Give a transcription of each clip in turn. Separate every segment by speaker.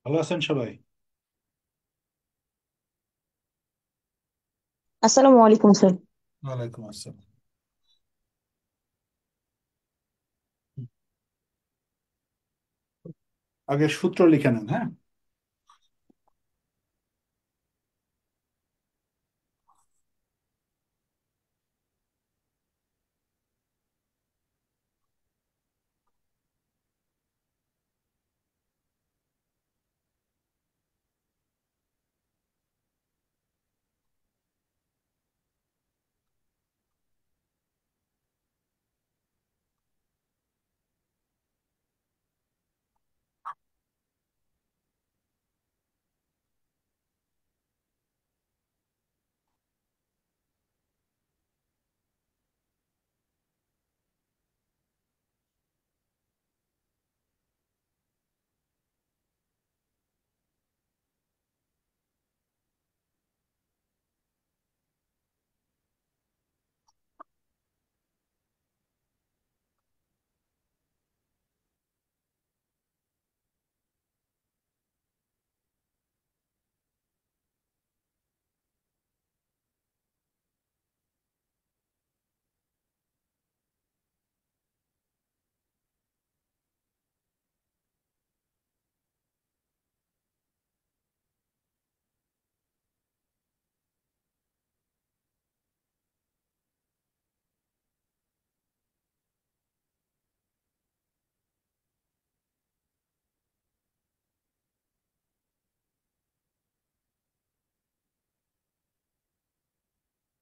Speaker 1: ভালো আছেন সবাই?
Speaker 2: আসসালামু আলাইকুম স্যার।
Speaker 1: ওয়ালাইকুম আসসালাম। আগে সূত্র লিখে নেন, হ্যাঁ।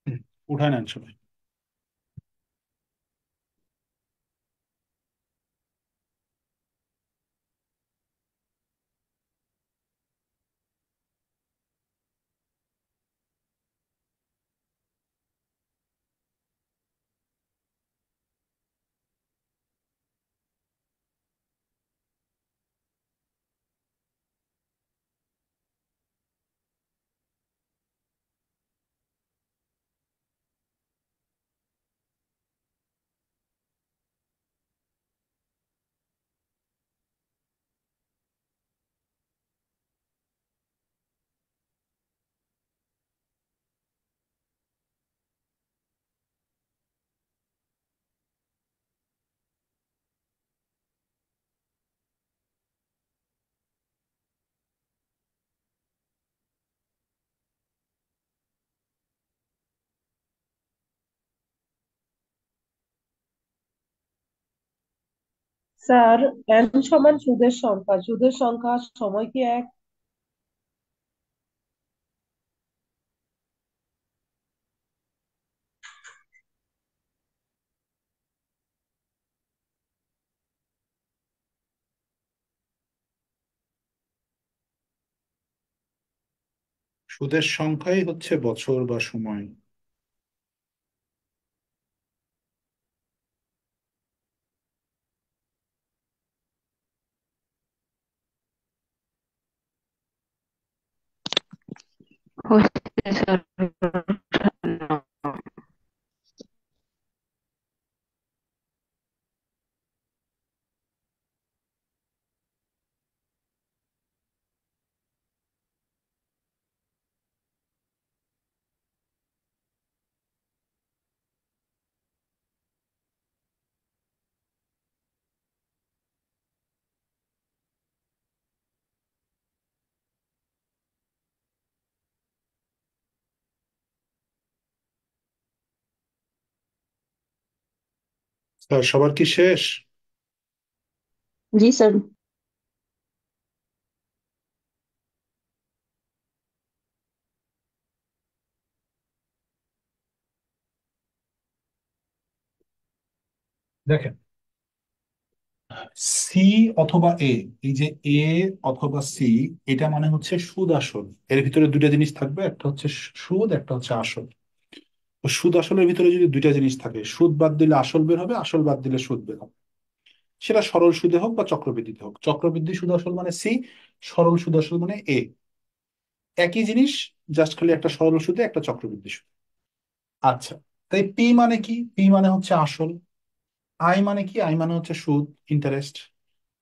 Speaker 1: হুম, উঠায় নেন সবাই।
Speaker 3: স্যার, n সমান সুদের সংখ্যা। সুদের সংখ্যা সময় কি এক?
Speaker 1: সুদের সংখ্যাই হচ্ছে বছর বা সময়।
Speaker 4: হচ্ছে স্যার।
Speaker 1: স্যার, সবার কি শেষ?
Speaker 2: জি স্যার।
Speaker 1: দেখেন, সি অথবা এ, এই যে এ অথবা সি, এটা মানে হচ্ছে সুদ আসল। এর ভিতরে দুইটা জিনিস থাকবে, একটা হচ্ছে সুদ, একটা হচ্ছে আসল। তো সুদ আসলের ভিতরে যদি দুইটা জিনিস থাকে, সুদ বাদ দিলে আসল বের হবে, আসল বাদ দিলে সুদ বের হবে। সেটা সরল সুদে হোক বা চক্রবৃদ্ধিতে হোক। চক্রবৃদ্ধি সুদ আসল মানে সি, সরল সুদ আসল মানে এ। একই জিনিস, জাস্ট খালি একটা সরল সুদে একটা চক্রবৃদ্ধি সুদ। আচ্ছা, তাই পি মানে কি? পি মানে হচ্ছে আসল। আই মানে কি? আই মানে হচ্ছে সুদ, ইন্টারেস্ট।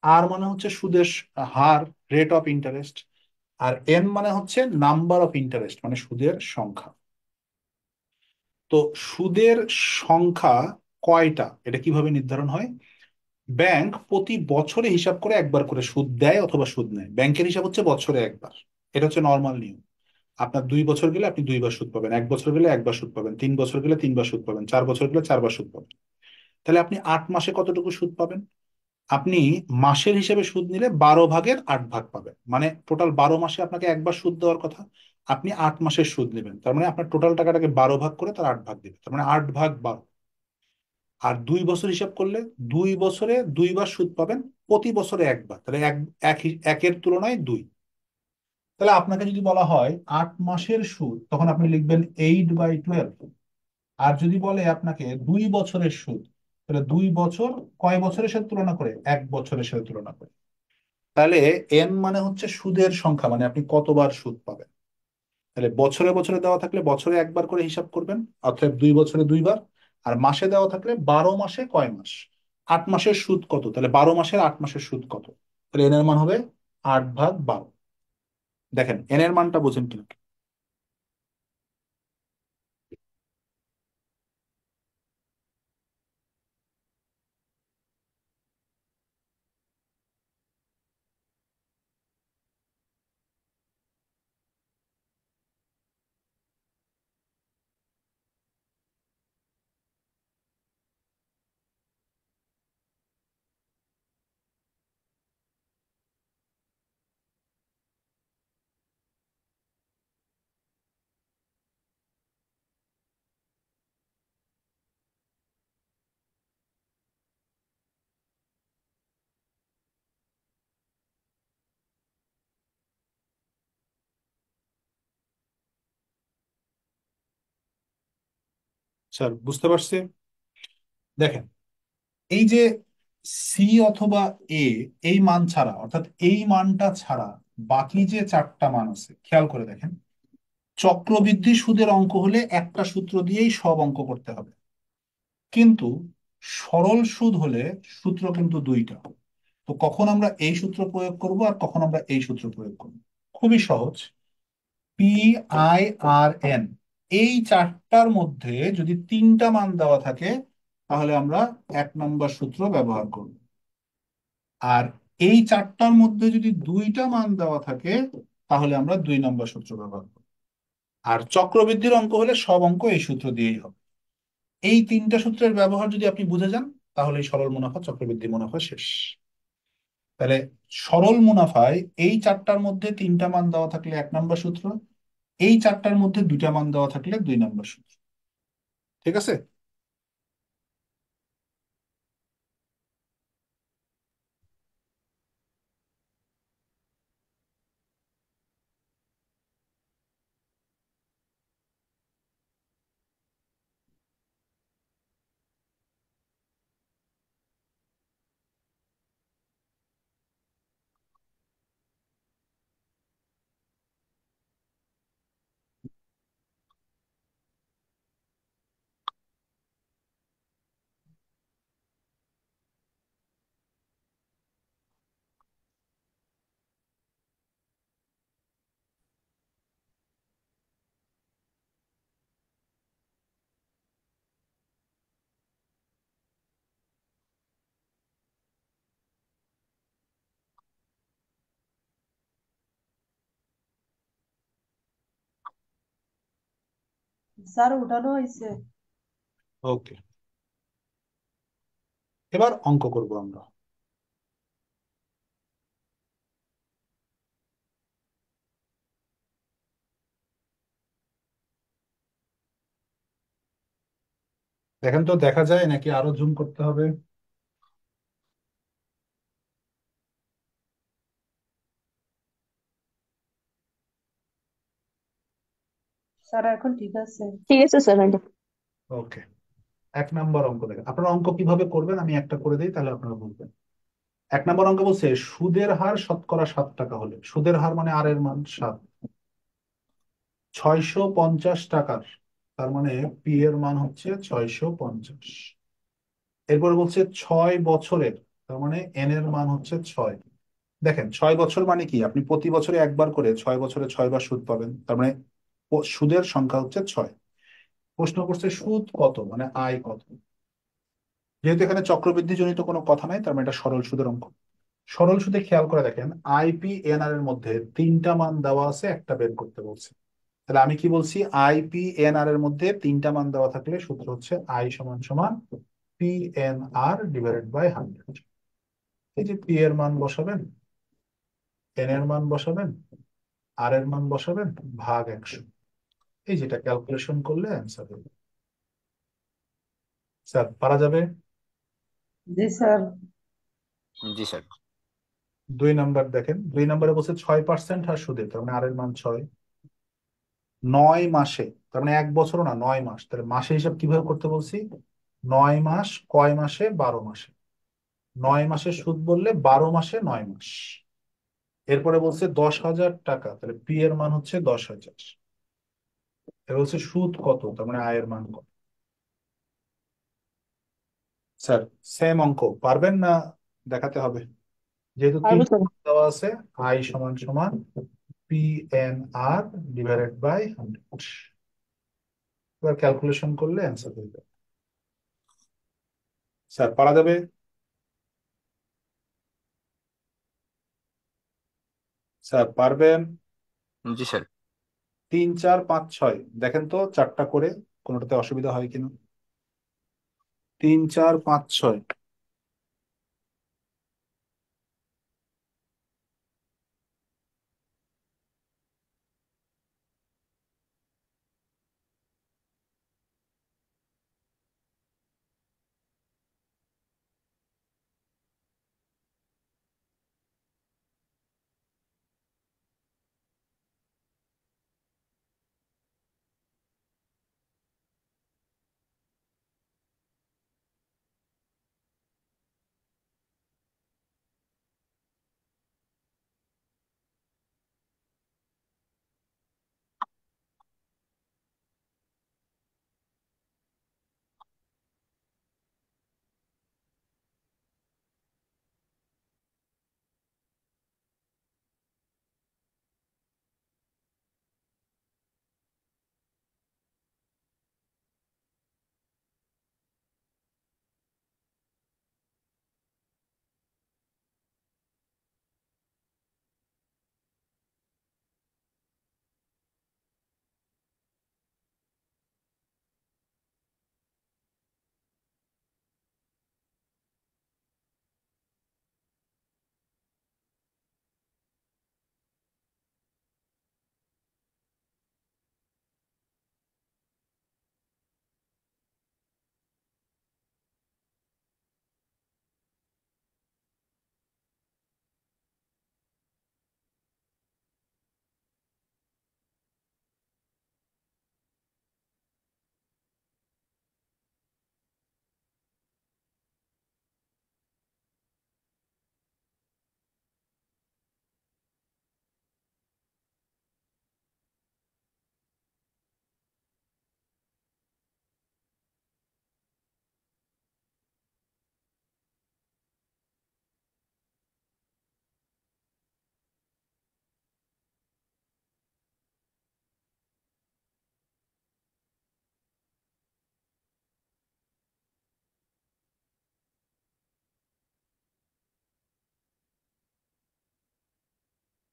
Speaker 1: আর মানে হচ্ছে সুদের হার, রেট অফ ইন্টারেস্ট। আর এন মানে হচ্ছে নাম্বার অফ ইন্টারেস্ট, মানে সুদের সংখ্যা। তো সুদের সংখ্যা কয়টা এটা কিভাবে নির্ধারণ হয়? ব্যাংক প্রতি বছরে হিসাব করে একবার করে সুদ দেয় অথবা সুদ নেয়। ব্যাংকের হিসাব হচ্ছে বছরে একবার, এটা হচ্ছে নর্মাল নিয়ম। আপনার 2 বছর গেলে আপনি 2বার সুদ পাবেন, 1 বছর গেলে একবার সুদ পাবেন, 3 বছর গেলে 3বার সুদ পাবেন, 4 বছর গেলে 4বার সুদ পাবেন। তাহলে আপনি 8 মাসে কতটুকু সুদ পাবেন? আপনি মাসের হিসেবে সুদ নিলে 12 ভাগের 8 ভাগ পাবেন, মানে টোটাল 12 মাসে আপনাকে একবার সুদ দেওয়ার কথা। আপনি 8 মাসের সুদ নেবেন, তার মানে আপনার টোটাল টাকাটাকে 12 ভাগ করে তার 8 ভাগ দিবেন, তার মানে 8 ভাগ 12। আর 2 বছর হিসাব করলে 2 বছরে 2বার সুদ পাবেন, প্রতি বছরে একবার, তাহলে একের তুলনায় 2। তাহলে আপনাকে যদি বলা হয় 8 মাসের সুদ, তখন আপনি লিখবেন 8/12। আর যদি বলে আপনাকে 2 বছরের সুদ, তাহলে 2 বছর কয় বছরের সাথে তুলনা করে? 1 বছরের সাথে তুলনা করে। তাহলে এন মানে হচ্ছে সুদের সংখ্যা, মানে আপনি কতবার সুদ পাবেন। তাহলে বছরে বছরে দেওয়া থাকলে বছরে একবার করে হিসাব করবেন, অর্থাৎ 2 বছরে 2বার। আর মাসে দেওয়া থাকলে 12 মাসে কয় মাস? 8 মাসের সুদ কত, তাহলে 12 মাসের 8 মাসের সুদ কত? তাহলে এন এর মান হবে 8/12। দেখেন এন এর মানটা বোঝেন কিনা। স্যার বুঝতে পারছি। দেখেন, এই যে সি অথবা এ, এই মান ছাড়া, অর্থাৎ এই মানটা ছাড়া বাকি যে 4টা মান আছে, খেয়াল করে দেখেন। চক্রবৃদ্ধি সুদের অঙ্ক হলে একটা সূত্র দিয়েই সব অঙ্ক করতে হবে, কিন্তু সরল সুদ হলে সূত্র কিন্তু দুইটা। তো কখন আমরা এই সূত্র প্রয়োগ করব আর কখন আমরা এই সূত্র প্রয়োগ করব? খুবই সহজ। PIRN, এই 4টার মধ্যে যদি 3টা মান দেওয়া থাকে, তাহলে আমরা 1 নম্বর সূত্র ব্যবহার করব। আর এই 4টার মধ্যে যদি 2টা মান দেওয়া থাকে, তাহলে আমরা 2 নম্বর সূত্র ব্যবহার করব। আর চক্রবৃদ্ধির অঙ্ক হলে সব অঙ্ক এই সূত্র দিয়েই হবে। এই 3টা সূত্রের ব্যবহার যদি আপনি বুঝে যান, তাহলে এই সরল মুনাফা চক্রবৃদ্ধি মুনাফা শেষ। তাহলে সরল মুনাফায় এই 4টার মধ্যে 3টা মান দেওয়া থাকলে 1 নম্বর সূত্র, এই 4টার মধ্যে 2টা মান দেওয়া থাকলে 2 নম্বর সূত্র। ঠিক আছে?
Speaker 3: স্যার উঠানো হয়েছে।
Speaker 1: ওকে, এবার অঙ্ক করব আমরা। দেখেন তো দেখা যায় নাকি আরো জুম করতে হবে?
Speaker 3: স্যার এখন ঠিক আছে।
Speaker 4: ঠিক আছে স্যার, ম্যাডাম।
Speaker 1: ওকে, 1 নম্বর অঙ্ক দেখেন। আপনারা অঙ্ক কিভাবে করবেন আমি একটা করে দিই, তাহলে আপনারা বুঝবেন। 1 নম্বর অঙ্ক বলছে সুদের হার শতকরা 7 টাকা হলে, সুদের হার মানে আর এর মান 7, 650 টাকার, তার মানে পি এর মান হচ্ছে 650। এরপরে বলছে 6 বছরের তার মানে এন এর মান হচ্ছে 6। দেখেন 6 বছর মানে কি, আপনি প্রতি বছরে একবার করে 6 বছরে 6 বার সুদ পাবেন, তার মানে সুদের সংখ্যা হচ্ছে 6। প্রশ্ন করছে সুদ কত, মানে আয় কত। যেহেতু এখানে চক্রবৃদ্ধি জনিত কোনো কথা নাই, তার মানে এটা সরল সুদের অঙ্ক। সরল সুদে খেয়াল করে দেখেন, আইপিএনআর এর মধ্যে তিনটা মান দেওয়া আছে, একটা বের করতে বলছে। তাহলে আমি কি বলছি, আইপিএনআর এর মধ্যে তিনটা মান দেওয়া থাকলে সূত্র হচ্ছে আই সমান সমান পিএনআর ডিভাইডেড বাই 100। এই যে পি এর মান বসাবেন, এন এর মান বসাবেন, আর এর মান বসাবেন, ভাগ 100। এই যেটা ক্যালকুলেশন করলে অ্যান্সার হবে। স্যার পারা যাবে।
Speaker 3: জি স্যার।
Speaker 2: জি স্যার।
Speaker 1: 2 নাম্বার দেখেন, 2 নাম্বারে বলছে 6% হার সুদে, তার মানে আর এর মান 6। 9 মাসে, তার মানে 1 বছরও না, 9 মাস, তাহলে মাসে হিসাব কিভাবে করতে বলছি, 9 মাস কয় মাসে, 12 মাসে। 9 মাসে সুদ বললে 12 মাসে 9 মাস। এরপরে বলছে 10,000 টাকা, তাহলে পি এর মান হচ্ছে 10,000। এবার বলছে সুদ কত, তার মানে আয়ের মান কত। স্যার সেম অঙ্ক পারবেন না, দেখাতে হবে। যেহেতু
Speaker 3: পারবো
Speaker 1: তিনটা
Speaker 3: স্যার।
Speaker 1: মান দেওয়া আছে, আই সমান সমান P N R divided by 100। এবার ক্যালকুলেশন করলে অ্যান্সার হয়ে যাবে। স্যার পারা যাবে। স্যার পারবেন।
Speaker 2: জি স্যার।
Speaker 1: 3, 4, 5, 6 দেখেন তো চারটা করে, কোনোটাতে অসুবিধা হয় কিনা। 3, 4, 5, 6।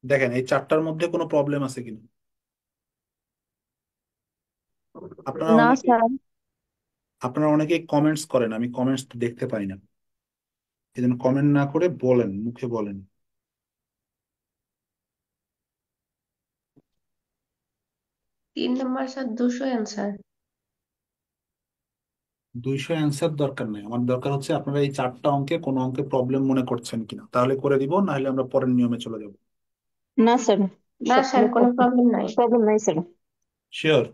Speaker 1: দেখেন এই চারটার মধ্যে কোনো প্রবলেম আছে কিনা। আপনারা
Speaker 3: না
Speaker 1: অনেকে
Speaker 3: স্যার।
Speaker 1: আপনারা অনেকে কমেন্টস করেন, আমি কমেন্টস দেখতে পাই না। এই জন্য কমেন্ট না করে বলেন, মুখে বলেন।
Speaker 5: 3 নম্বর স্যার 200 অ্যান্সার।
Speaker 1: 200 অ্যান্সার দরকার নেই, আমার দরকার হচ্ছে আপনারা এই চারটা অঙ্কে কোনো অঙ্কে প্রবলেম মনে করছেন কিনা, তাহলে করে দিব, না হলে আমরা পরের নিয়মে চলে যাব।
Speaker 3: না স্যার,
Speaker 5: না স্যার, কোনো প্রবলেম নাই।
Speaker 3: প্রবলেম নাই স্যার।
Speaker 1: শিওর।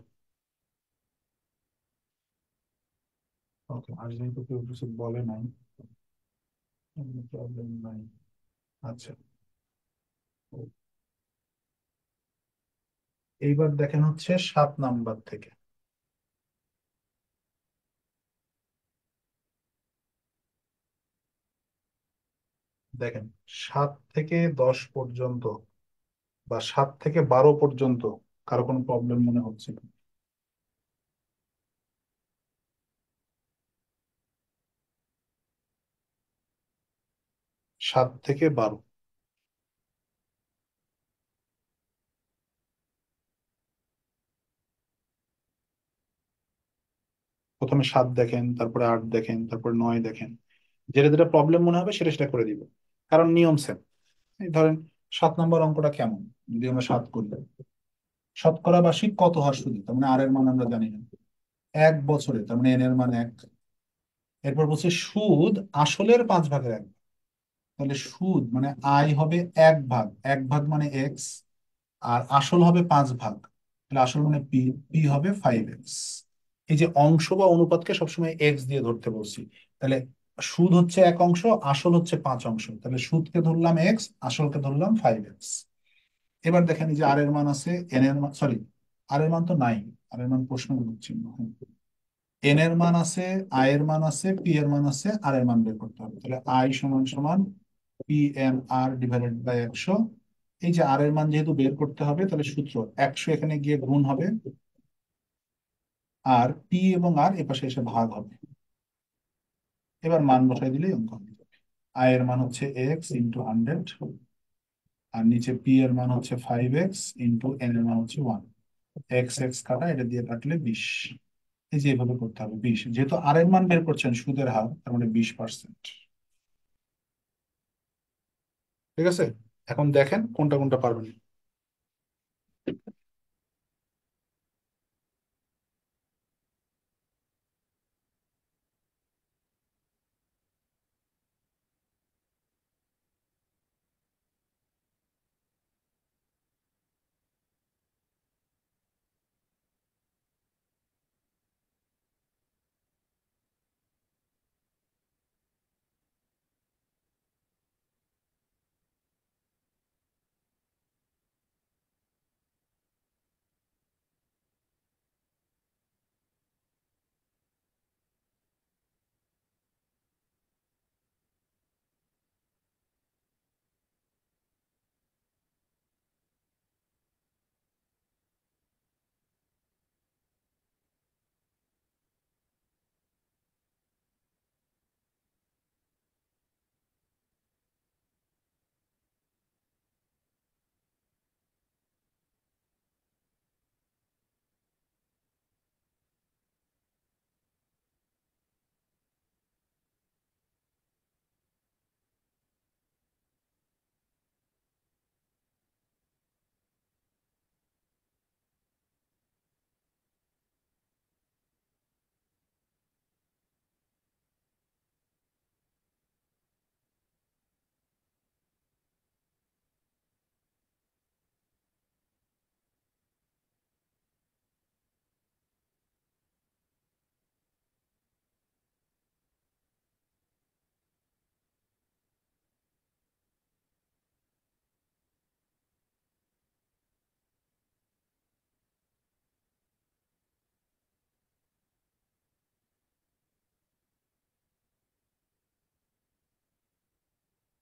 Speaker 1: ওকে, আর যেহেতু কেউ কিছু বলে নাই, প্রবলেম নাই। আচ্ছা, এইবার দেখেন হচ্ছে 7 নাম্বার থেকে। দেখেন, 7 থেকে 10 পর্যন্ত বা 7 থেকে 12 পর্যন্ত কারো কোনো প্রবলেম মনে হচ্ছে না? 7 থেকে 12। প্রথমে 7 দেখেন, তারপরে 8 দেখেন, তারপরে 9 দেখেন। যেটা যেটা প্রবলেম মনে হবে সেটা সেটা করে দিব, কারণ নিয়ম সেম। এই ধরেন 7 নম্বর অঙ্কটা কেমন, যদি আমরা 7 করি, শতকরা বার্ষিক কত হার সুদে, তার মানে আর এর মান আমরা জানি না, 1 বছরে, তার মানে এন এর মান 1। এরপর বলছে সুদ আসলের 5 ভাগের 1। তাহলে সুদ মানে আয় হবে 1 ভাগ, 1 ভাগ মানে এক্স, আর আসল হবে 5 ভাগ, তাহলে আসল মানে পি, পি হবে 5x। এই যে অংশ বা অনুপাতকে সবসময় এক্স দিয়ে ধরতে বলছি। তাহলে সুদ হচ্ছে 1 অংশ, আসল হচ্ছে 5 অংশ, তাহলে সুদকে ধরলাম এক্স, আসলকে ধরলাম 5x। এবার দেখেন, এই যে আর এর মান আছে, এন এর মান, সরি, আর এর মান তো নাই, আর এর মান প্রশ্নবোধক চিহ্ন। এন এর মান আছে, আই এর মান আছে, পি এর মান আছে, আর এর মান বের করতে হবে। তাহলে আই সমান সমান P N R divided by 100। এই যে আর এর মান যেহেতু বের করতে হবে, তাহলে সূত্র 100 এখানে গিয়ে গুণ হবে, আর পি এবং আর এপাশে এসে ভাগ হবে। এবার মান বসাই দিলেই অঙ্ক হয়ে যাবে। আই এর মান হচ্ছে এক্স ইন্টু 100, আর নিচে পি এর মান হচ্ছে 5x ইন্টু এন এর মান হচ্ছে 1। এক্স এক্স কাটা, এটা দিয়ে কাটলে 20। এই যে এইভাবে করতে হবে। 20, যেহেতু আর এর মান বের করছেন সুদের হার, তার মানে 20%। ঠিক আছে, এখন দেখেন কোনটা কোনটা পারবেন।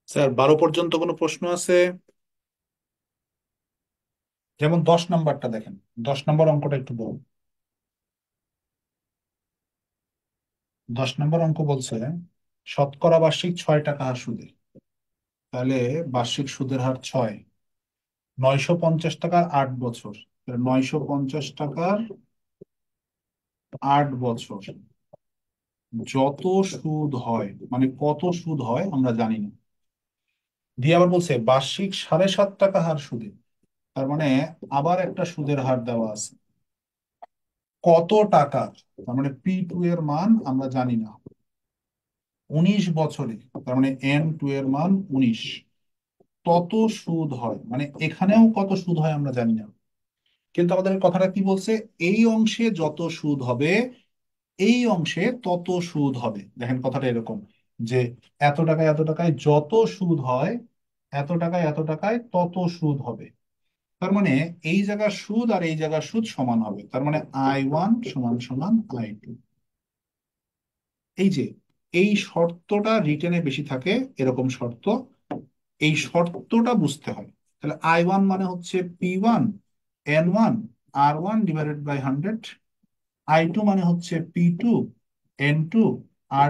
Speaker 1: স্যার, 12 পর্যন্ত কোনো প্রশ্ন আছে? যেমন 10 নাম্বারটা দেখেন, 10 নম্বর অঙ্কটা একটু বলুন। 10 নম্বর অঙ্ক বলছে শতকরা বার্ষিক 6 টাকা হার সুদে। তাহলে বার্ষিক সুদের হার 6, 950 টাকার 8 বছর, 950 টাকার 8 বছর যত সুদ হয়, মানে কত সুদ হয় আমরা জানি না। দিয়ে আবার বলছে বার্ষিক 7.5 টাকা হার সুদে, তার মানে আবার একটা সুদের হার দেওয়া আছে কত টাকা, তার মানে P2 এর মান আমরা জানি না। 19 বছরে, তার মানে N2 এর মান 19, তত সুদ হয়, মানে এখানেও কত সুদ হয় আমরা জানি না। কিন্তু আমাদের কথাটা কি বলছে, এই অংশে যত সুদ হবে, এই অংশে তত সুদ হবে। দেখেন কথাটা এরকম যে এত টাকায় এত টাকায় যত সুদ হয়, এত টাকায় এত টাকায় তত সুদ হবে। তার মানে এই জায়গার সুদ আর এই জায়গার সুদ সমান হবে, তার মানে I1 সমান সমান I2। এই যে এই শর্তটা রিটেনে বেশি থাকে, এরকম শর্ত এই শর্তটা বুঝতে হয়। তাহলে I1 মানে হচ্ছে P1 N1 R1 / 100, I2 মানে হচ্ছে P2 N2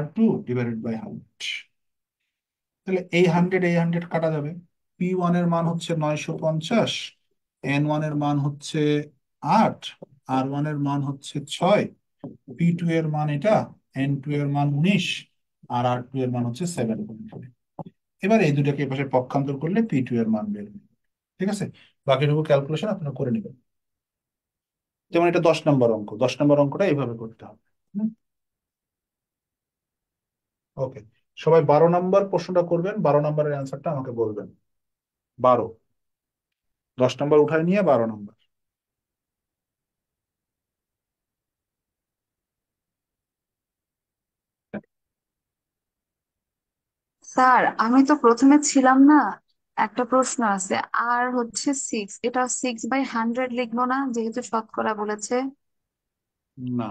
Speaker 1: R2 / 100। তাহলে এই 100 কাটা যাবে। P1 এর মান হচ্ছে 950, N1 এর মান হচ্ছে 8, R1 এর মান হচ্ছে 6, P2 এর মান এটা, N2 এর মান 19, আর R2 এর মান হচ্ছে 7.5। এবার এই দুটাকে এপাশে পক্ষান্তর করলে P2 এর মান বের হবে। ঠিক আছে, বাকিটুকু ক্যালকুলেশন আপনারা করে নেবেন। যেমন এটা 10 নম্বর অঙ্ক, 10 নম্বর অঙ্কটা এইভাবে করতে হবে। ওকে, সবাই 12 নম্বর প্রশ্নটা করবেন, 12 নম্বরের অ্যান্সারটা আমাকে বলবেন। 12, 10 নম্বর উঠায় নিয়ে 12 নম্বর।
Speaker 4: স্যার আমি তো প্রথমে ছিলাম না, একটা প্রশ্ন আছে। আর হচ্ছে 6, এটা 6/100 লিখবো না যেহেতু শতকরা বলেছে?
Speaker 1: না,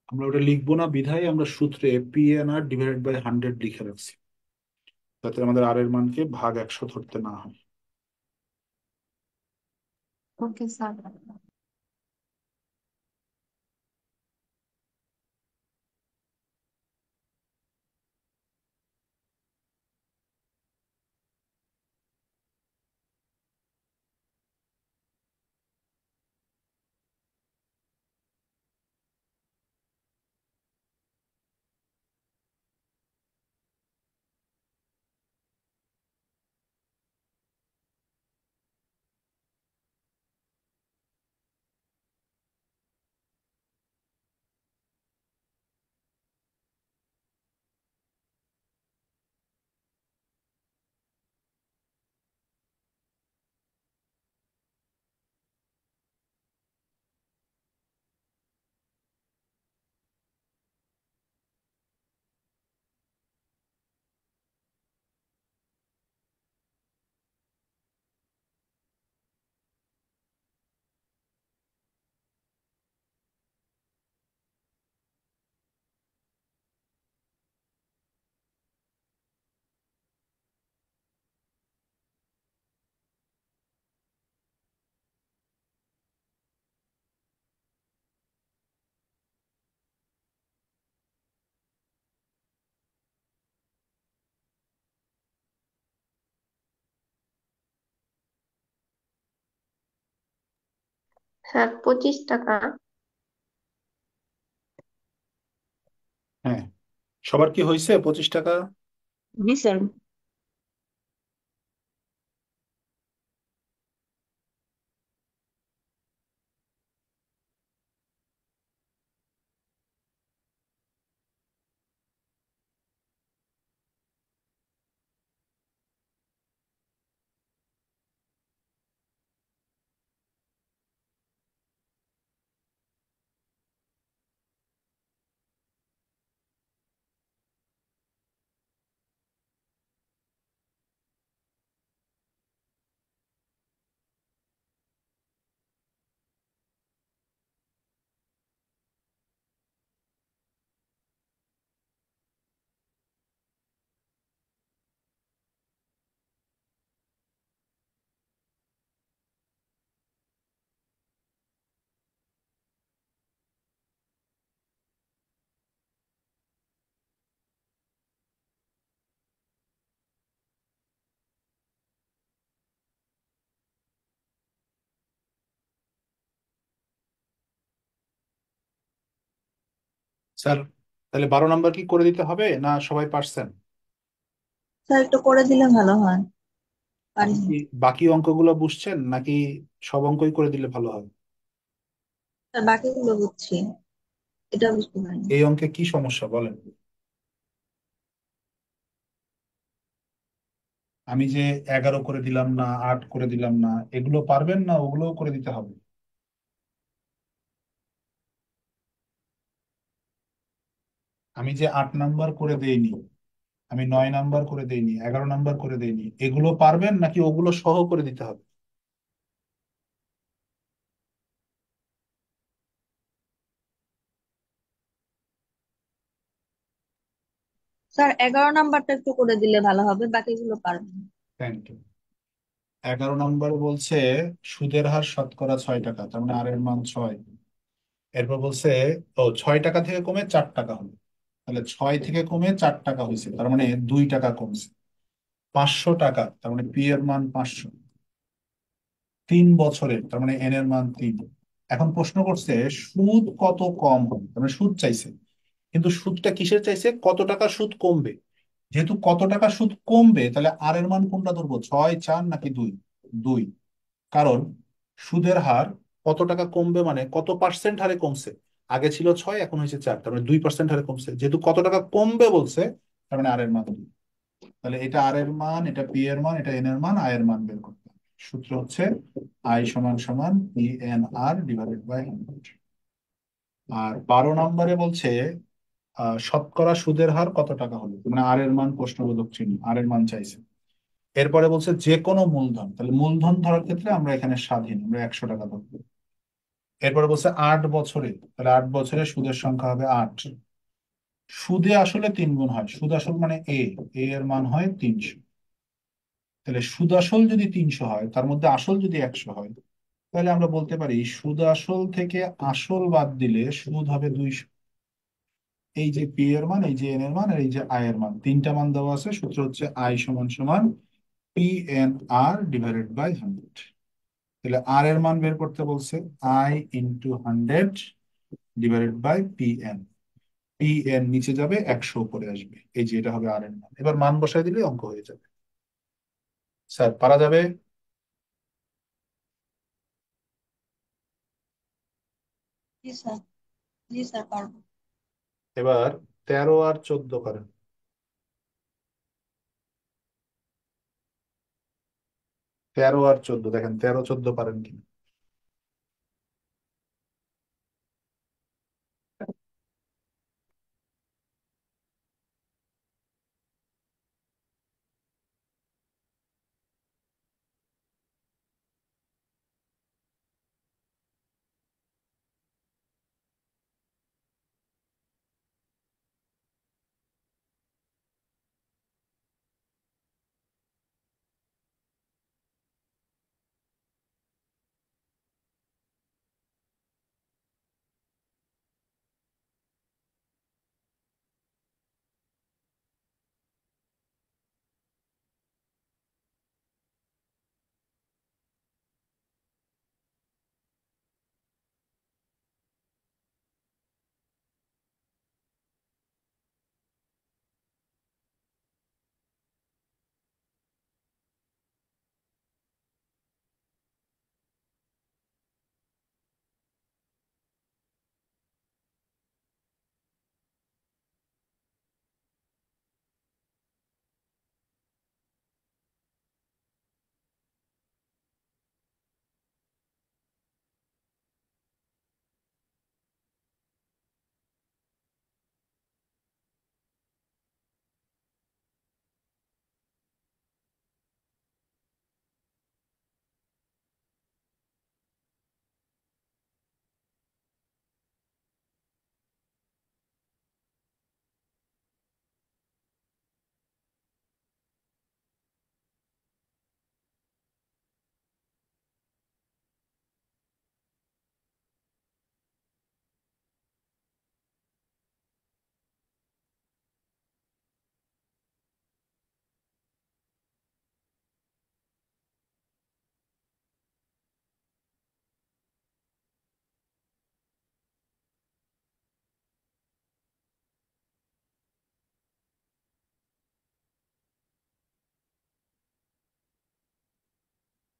Speaker 1: আমরা ওটা লিখবো না বিধায় আমরা সূত্রে PNR/100 লিখে রাখছি, যাতে আমাদের আর এর মানকে ভাগ 100 ধরতে না হয়।
Speaker 4: Okay sir.
Speaker 5: স্যার 25 টাকা।
Speaker 1: হ্যাঁ, সবার কি হয়েছে 25 টাকা?
Speaker 6: জি স্যার।
Speaker 1: স্যার, তাহলে 12 নম্বর কি করে দিতে হবে না সবাই পারছেন?
Speaker 6: স্যার একটু করে দিলে ভালো হয়, পারি
Speaker 1: আপনি
Speaker 6: না।
Speaker 1: কি বাকি অঙ্কগুলো বুঝছেন নাকি সব অঙ্কই করে দিলে ভালো হয়?
Speaker 6: স্যার বাকিগুলো বুঝছি, এটা বুঝতে পারিনি।
Speaker 1: এই অঙ্কে কি সমস্যা বলেন? আমি যে 11 করে দিলাম না, 8 করে দিলাম না, এগুলো পারবেন না ওগুলোও করে দিতে হবে? আমি যে 8 নাম্বার করে দেইনি, আমি 9 নাম্বার করে দেইনি, 11 নাম্বার করে দেইনি, এগুলো পারবেন নাকি ওগুলো সহ করে দিতে হবে?
Speaker 6: স্যার 11 নাম্বারটা একটু করে দিলে ভালো হবে, বাকিগুলো পারবেন।
Speaker 1: Thank you. 11 নম্বর বলছে সুদের হার শতকরা 6 টাকা, তার মানে আর এর মান 6। এরপর বলছে, ও 6 টাকা থেকে কমে 4 টাকা হলো, তাহলে 6 থেকে কমে 4 টাকা হয়েছে, তার মানে 2 টাকা কমছে। 500 টাকা, তার মানে পি এর মান 500। 3 বছরের, তার মানে এন এর মান 3। এখন প্রশ্ন করছে সুদ কত কম হবে, তার মানে সুদ চাইছে, কিন্তু সুদটা কিসের চাইছে, কত টাকা সুদ কমবে। যেহেতু কত টাকা সুদ কমবে, তাহলে আর এর মান কোনটা ধরবো, 6, 4 নাকি 2? 2। কারণ সুদের হার কত টাকা কমবে মানে কত পার্সেন্ট হারে কমছে। আগে ছিল 6, এখন হয়েছে 4, তার মানে 2% হারে কমছে। যেহেতু কত টাকা কমবে বলছে, তার মানে আর এর মান 2। তাহলে এটা আর এর মান, এটা পি এর মান, এটা এন এর মান, আই এর মান বের করতে হবে। সূত্র হচ্ছে আই সমান সমান P N R divided by 100। আর 12 নম্বরে বলছে শতকরা সুদের হার কত টাকা হলো, মানে আর এর মান প্রশ্নবোধক চিহ্ন, আর এর মান চাইছে। এরপরে বলছে যে কোনো মূলধন, তাহলে মূলধন ধরার ক্ষেত্রে আমরা এখানে স্বাধীন, আমরা 100 টাকা ধরবো। এরপরে বলছে 8 বছরে, তাহলে 8 বছরে সুদের সংখ্যা হবে 8। সুদে আসলে 3 গুণ হয়, সুদ আসল মানে এ এর মান হয় 300। তাহলে সুদ আসল যদি 300 হয়, তার মধ্যে আসল যদি 100 হয়, তাহলে আমরা বলতে পারি সুদ আসল থেকে আসল বাদ দিলে সুদ হবে 200। এই যে পি এর মান, এই যে এন এর মান, আর এই যে আই এর মান, তিনটা মান দেওয়া আছে। সূত্র হচ্ছে আই সমান সমান P N R divided by 100। তাহলে আর এর মান বের করতে বলছে, I into 100 divided by P N. P N নিচে যাবে, 100 উপরে আসবে, এই যে এটা হবে আর এর মান। এবার মান বসাই দিলে অঙ্ক হয়ে যাবে। স্যার পারা যাবে?
Speaker 6: জি স্যার। জি স্যার, পারবো।
Speaker 1: এবার 13 আর 14 করেন। 13 আর 14 দেখেন, 13, 14 পারেন কিনা।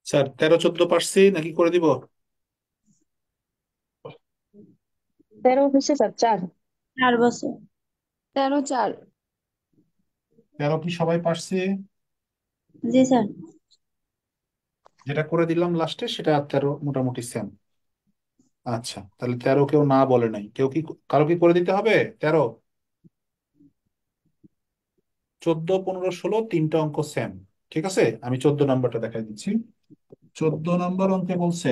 Speaker 1: স্যার 13, 14 পারছি নাকি করে দিব?
Speaker 7: 13 হচ্ছে স্যার 4।
Speaker 6: 4 বছর।
Speaker 4: 13, 4।
Speaker 1: 13 কি সবাই পারছে?
Speaker 6: জি স্যার।
Speaker 1: যেটা করে দিলাম লাস্টে সেটা আর 13 মোটামুটি সেম। আচ্ছা, তাহলে 13 কেউ না বলে নাই, কেউ কি, কারো কি করে দিতে হবে 13? 14, 15, 16 তিনটা অঙ্ক সেম। ঠিক আছে, আমি 14 নম্বরটা দেখাই দিচ্ছি। 14 নম্বর অঙ্কে বলছে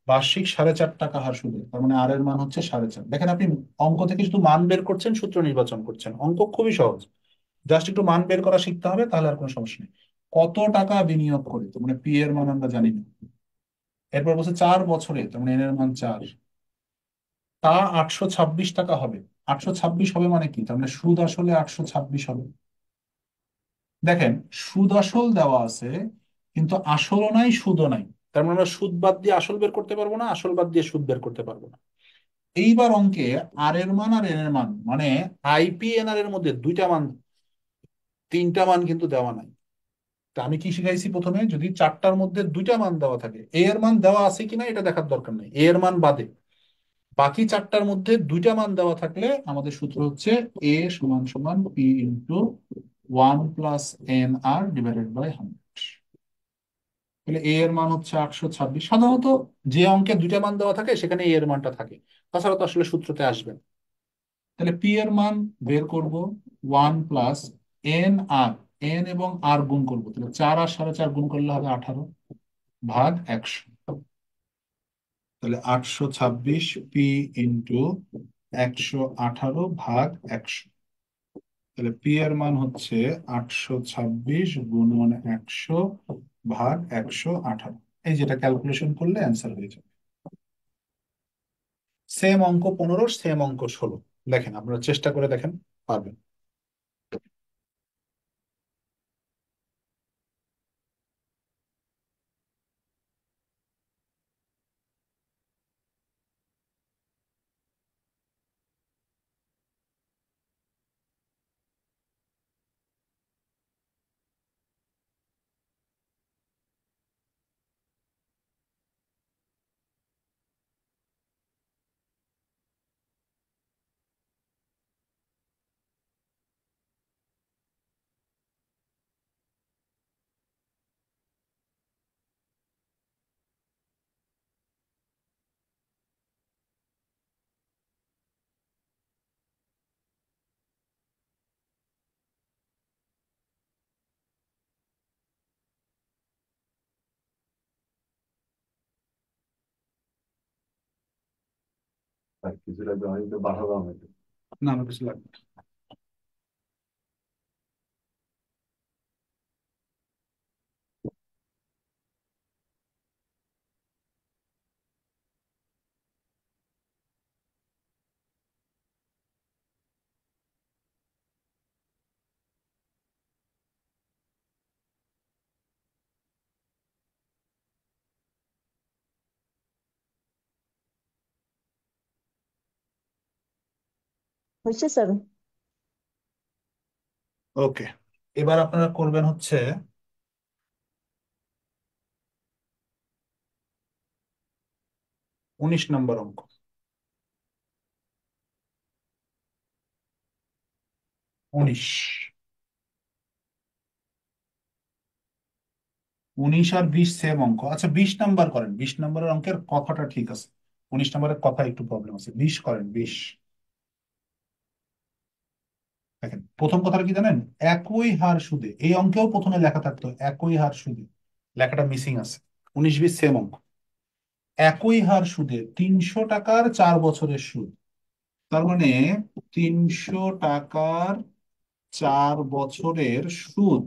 Speaker 1: বার্ষিক 4.5 টাকা হার সুদে, তার মানে আর এর মান হচ্ছে 4.5। দেখেন আপনি অঙ্ক থেকে শুধু মান বের করছেন, সূত্র নির্বাচন করছেন, অঙ্ক খুবই সহজ। জাস্ট একটু মান বের করা শিখতে হবে, তাহলে আর কোনো সমস্যা নেই। কত টাকা বিনিয়োগ করে, তো মানে পি এর মান আমরা জানি না। এরপর বলছে 4 বছরে, তার মানে এন এর মান 4, তা 826 টাকা হবে। 826 হবে মানে কি, তার মানে সুদ আসলে 826 হবে। দেখেন, সুদ আসল দেওয়া আছে, কিন্তু আসলও নাই সুদও নাই। তার মানে আমরা সুদ বাদ দিয়ে আসল বের করতে পারবো না, আসল বাদ দিয়ে সুদ বের করতে পারবো না। এইবার অঙ্কে আর এর মান আর এন এর মান, মানে আইপিএনআর এর মধ্যে দুইটা মান, তিনটা মান কিন্তু দেওয়া নাই। তা আমি কি শিখাইছি, প্রথমে যদি চারটার মধ্যে দুইটা মান দেওয়া থাকে, এ এর মান দেওয়া আছে কিনা এটা দেখার দরকার নেই, এ এর মান বাদে বাকি চারটার মধ্যে দুইটা মান দেওয়া থাকলে আমাদের সূত্র হচ্ছে এ সমান সমান পি ইন্টু 1 + n r/100। তাহলে এ এর মান হচ্ছে 826। সাধারণত যে অঙ্কে দুইটা মান দেওয়া থাকে সেখানে এ এর মানটা থাকে, তাছাড়া তো আসলে সূত্রতে আসবে না। তাহলে পি এর মান বের করব, 1 + n r, এন এবং আর গুণ করবো, তাহলে 4 আর 4.5 গুণ করলে হবে 18 ভাগ 100। তাহলে 826 পি ইন্টু 118 ভাগ 100। তাহলে পি এর মান হচ্ছে 826 × 100 ভাগ 118। এই যেটা ক্যালকুলেশন করলে অ্যান্সার হয়ে যাবে। সেম অঙ্ক 15, সেম অঙ্ক 16। দেখেন, আপনারা চেষ্টা করে দেখেন, পারবেন। না, আমার কিছু লাগবে না।
Speaker 7: হয়েছে স্যার।
Speaker 1: ওকে, এবার আপনারা করবেন হচ্ছে 19 নম্বর অঙ্ক। 19, 19 আর 20 সেম অঙ্ক। আচ্ছা, 20 নাম্বার করেন, 20 নম্বরের অঙ্কের কথাটা ঠিক আছে, 19 নম্বরের কথা একটু প্রবলেম আছে। 20 করেন, 20। দেখেন, প্রথম কথাটা কি জানেন, একই হার সুদে। এই অঙ্কেও প্রথমে লেখা থাকতো একই হার সুদে, লেখাটা মিসিং আছে। 19-20 সেম অঙ্ক। একই হার সুদে 300 টাকার 4 বছরের সুদ, তার মানে 300 টাকার 4 বছরের সুদ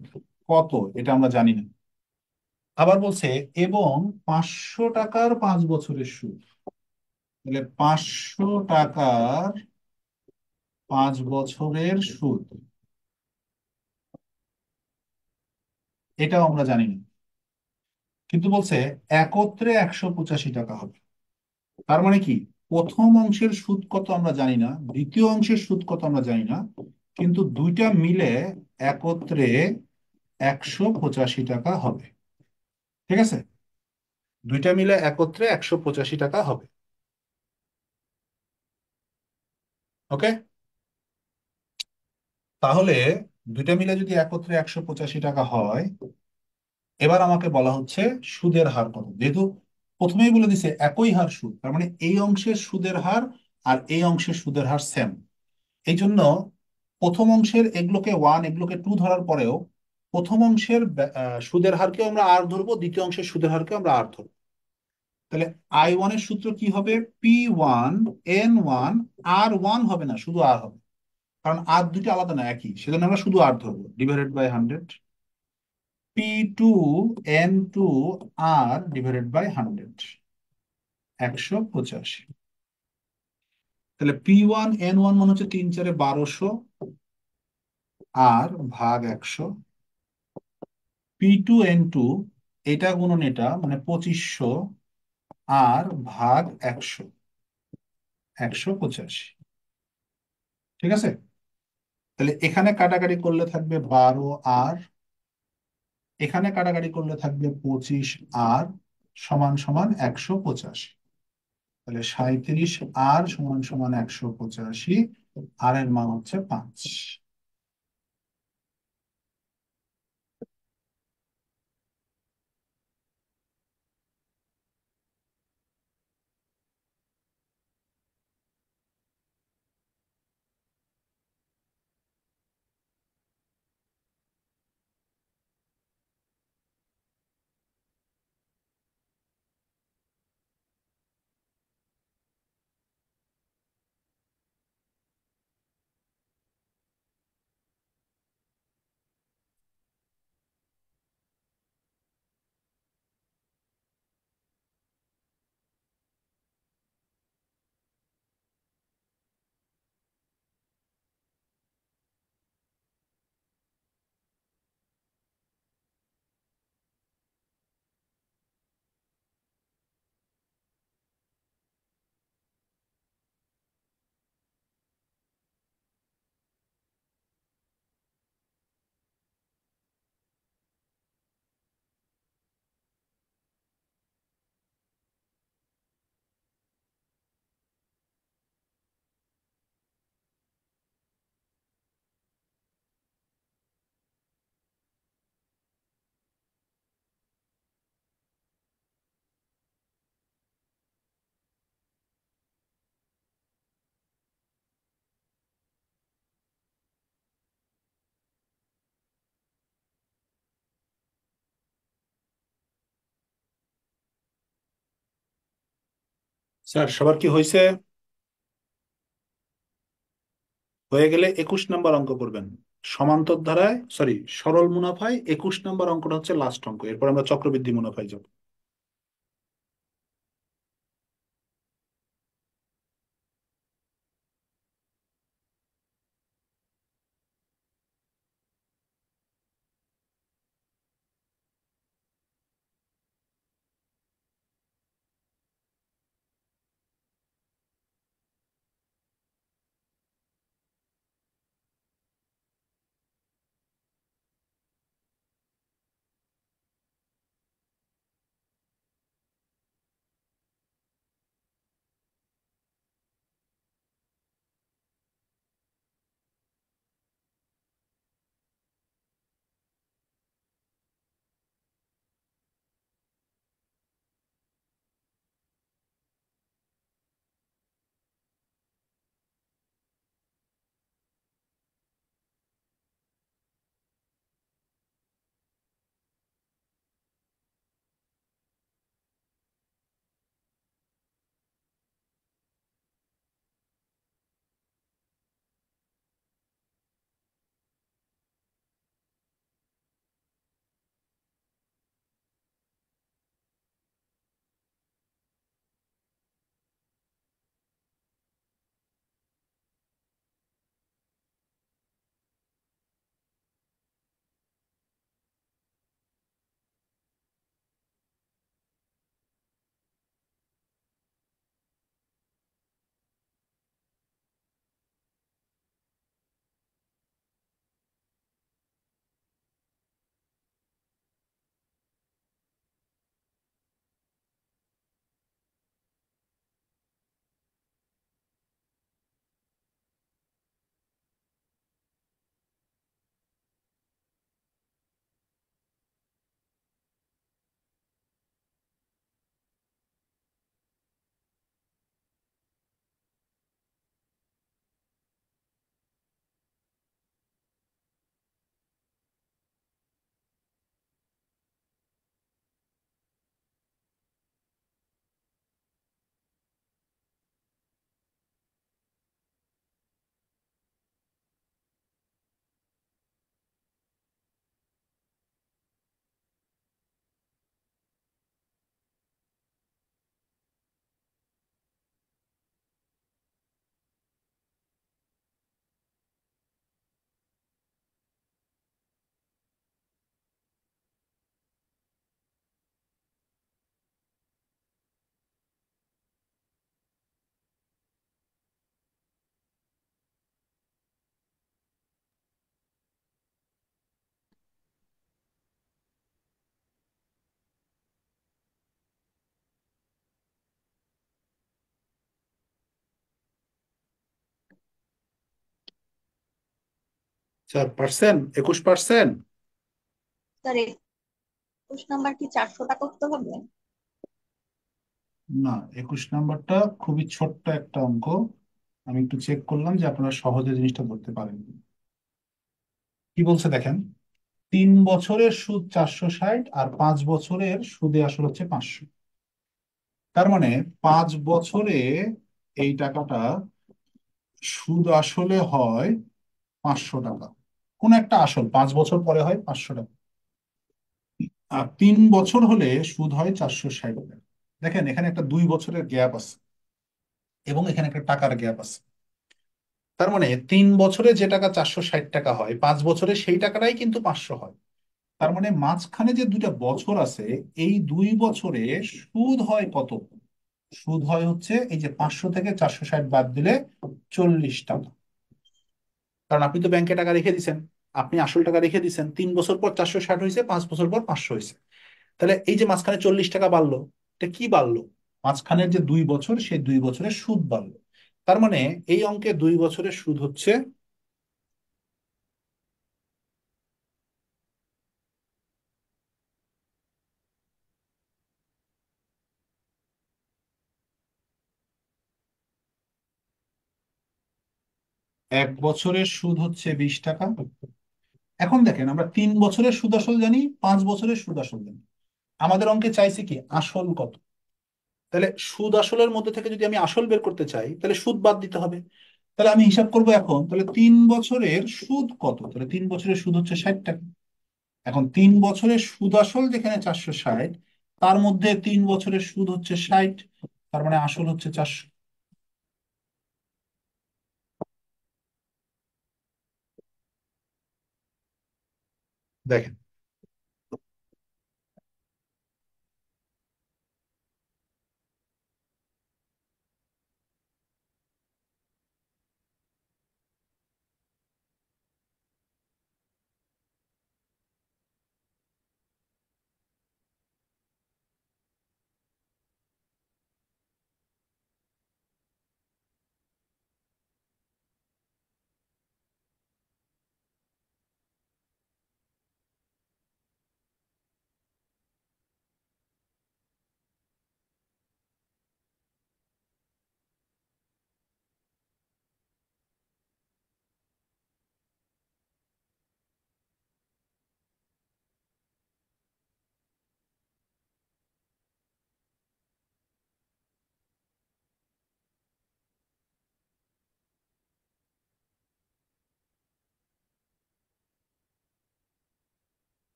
Speaker 1: কত এটা আমরা জানি না। আবার বলছে এবং 500 টাকার 5 বছরের সুদ, তাহলে 500 টাকার 5 বছরের সুদ, এটাও আমরা জানি না। কিন্তু বলছে একত্রে 185 টাকা হবে। তার মানে কি, প্রথম অংশের সুদ কত আমরা জানি না, দ্বিতীয় অংশের সুদ কত আমরা জানি না, কিন্তু দুইটা মিলে একত্রে 185 টাকা হবে। ঠিক আছে, দুইটা মিলে একত্রে 185 টাকা হবে। ওকে, তাহলে দুইটা মিলে যদি একত্রে 185 টাকা হয়, এবার আমাকে বলা হচ্ছে সুদের হার কত। যেহেতু প্রথমেই বলে দিছে একই হার সুদ, তার মানে এই অংশের সুদের হার আর এই অংশের সুদের হার সেম। এই জন্য প্রথম অংশের এগুলোকে 1 এগুলোকে 2 ধরার পরেও প্রথম অংশের সুদের হারকেও আমরা আর ধরবো, দ্বিতীয় অংশের সুদের হারকেও আমরা আর ধরবো। তাহলে I1 এর সূত্র কি হবে, P1 N1 R1 হবে না, শুধু আর হবে। কারণ আর দুটো আলাদা না, একই, সেজন্য আমরা শুধু আর ধরবো, divided by 100, P2N2 R divided by 100, 185। তাহলে P1N1 মনে হচ্ছে 3×4 = 1200 আর ভাগ 100, P2N2 এটা গুণন এটা মানে 2500 আর ভাগ 100, 185। ঠিক আছে, তাহলে এখানে কাটাকাটি করলে থাকবে 12 আর, এখানে কাটাকাটি করলে থাকবে 25 আর, সমান সমান 185। তাহলে 37 আর সমান সমান 185, আর এর মান হচ্ছে 5। স্যার সবার কি হয়েছে? হয়ে গেলে 21 নম্বর অঙ্ক করবেন। সমান্তর ধারায়, সরি, সরল মুনাফায় 21 নম্বর অঙ্কটা হচ্ছে লাস্ট অঙ্ক, এরপর আমরা চক্রবৃদ্ধি মুনাফায় যাব। Sir percent 21%।
Speaker 6: স্যার 21 নাম্বার কি 400 টাকা করতে হবে?
Speaker 1: না, 21 নাম্বারটা খুবই ছোট্ট একটা অঙ্ক। আমি একটু চেক করলাম যে আপনারা সহজে জিনিসটা ধরতে পারেন। কি বলছে দেখেন, 3 বছরের সুদ 460 আর 5 বছরের সুদে আসল হচ্ছে 500। তার মানে 5 বছরে এই টাকাটা সুদ আসলে হয় 500 টাকা। কোন একটা আসল 5 বছর পরে হয় 500 টাকা, আর 3 বছর হলে সুদ হয় 460 টাকা। দেখেন এখানে একটা 2 বছরের গ্যাপ আছে এবং এখানে একটা টাকার গ্যাপ আছে। তার মানে 3 বছরে যে টাকা 460 টাকা হয়, 5 বছরে সেই টাকাটাই কিন্তু 500 হয়। তার মানে মাঝখানে যে 2টা বছর আছে, এই 2 বছরে সুদ হয় কত? সুদ হয় হচ্ছে এই যে 500 থেকে 460 বাদ দিলে 40 টাকা। কারণ আপনি তো ব্যাংকে টাকা রেখে দিছেন, আপনি আসল টাকা রেখে দিছেন, 3 বছর পর 460 হয়েছে, 5 বছর পর 500 হয়েছে। তাহলে এই যে মাঝখানে 40 টাকা বাড়লো, এটা কি বাড়লো? মাঝখানের যে 2 বছর, সেই 2 বছরের সুদ বাড়লো। তার মানে এই অঙ্কে 2 বছরের সুদ হচ্ছে 1 বছরের সুদ হচ্ছে 20 টাকা। এখন দেখেন আমরা 3 বছরের সুদ আসল জানি, 5 বছরের সুদ আসল জানি। আমাদের অঙ্কে চাইছে কি আসল কত। তাহলে সুদ আসলের মধ্যে থেকে যদি আমি আসল বের করতে চাই, তাহলে সুদ বাদ দিতে হবে। তাহলে আমি হিসাব করবো এখন, তাহলে 3 বছরের সুদ কত? তাহলে 3 বছরের সুদ হচ্ছে 60 টাকা। এখন 3 বছরের সুদ আসল যেখানে 460, তার মধ্যে 3 বছরের সুদ হচ্ছে 60, তার মানে আসল হচ্ছে 400। দেখেন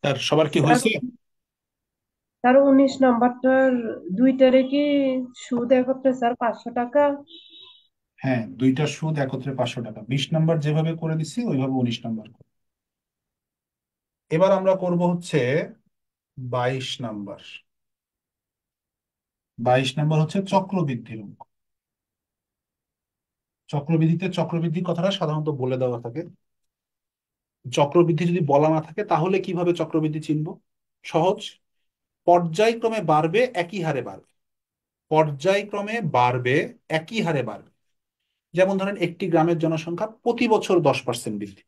Speaker 1: তার সবার কি
Speaker 3: স্যার
Speaker 1: হয়েছে?
Speaker 3: স্যার 19 নাম্বারটার দুইটারে কি সুদ একত্রে স্যার 500 টাকা?
Speaker 1: হ্যাঁ, দুইটা সুদ একত্রে 500 টাকা। 20 নাম্বার যেভাবে করে দিছি ওইভাবে 19 নাম্বার করে। এবার আমরা করব হচ্ছে 22 নাম্বার। 22 নাম্বার হচ্ছে চক্রবৃদ্ধির অঙ্ক। চক্রবৃদ্ধিতে চক্রবৃদ্ধি কথাটা সাধারণত বলে দেওয়া থাকে। চক্রবৃদ্ধি যদি বলা না থাকে তাহলে কিভাবে চক্রবৃদ্ধি চিনব? সহজ, পর্যায়ক্রমে বাড়বে, একই হারে বাড়বে। পর্যায়ক্রমে বাড়বে, একই হারে বাড়বে। যেমন ধরেন একটি গ্রামের জনসংখ্যা প্রতি বছর 10% বৃদ্ধি।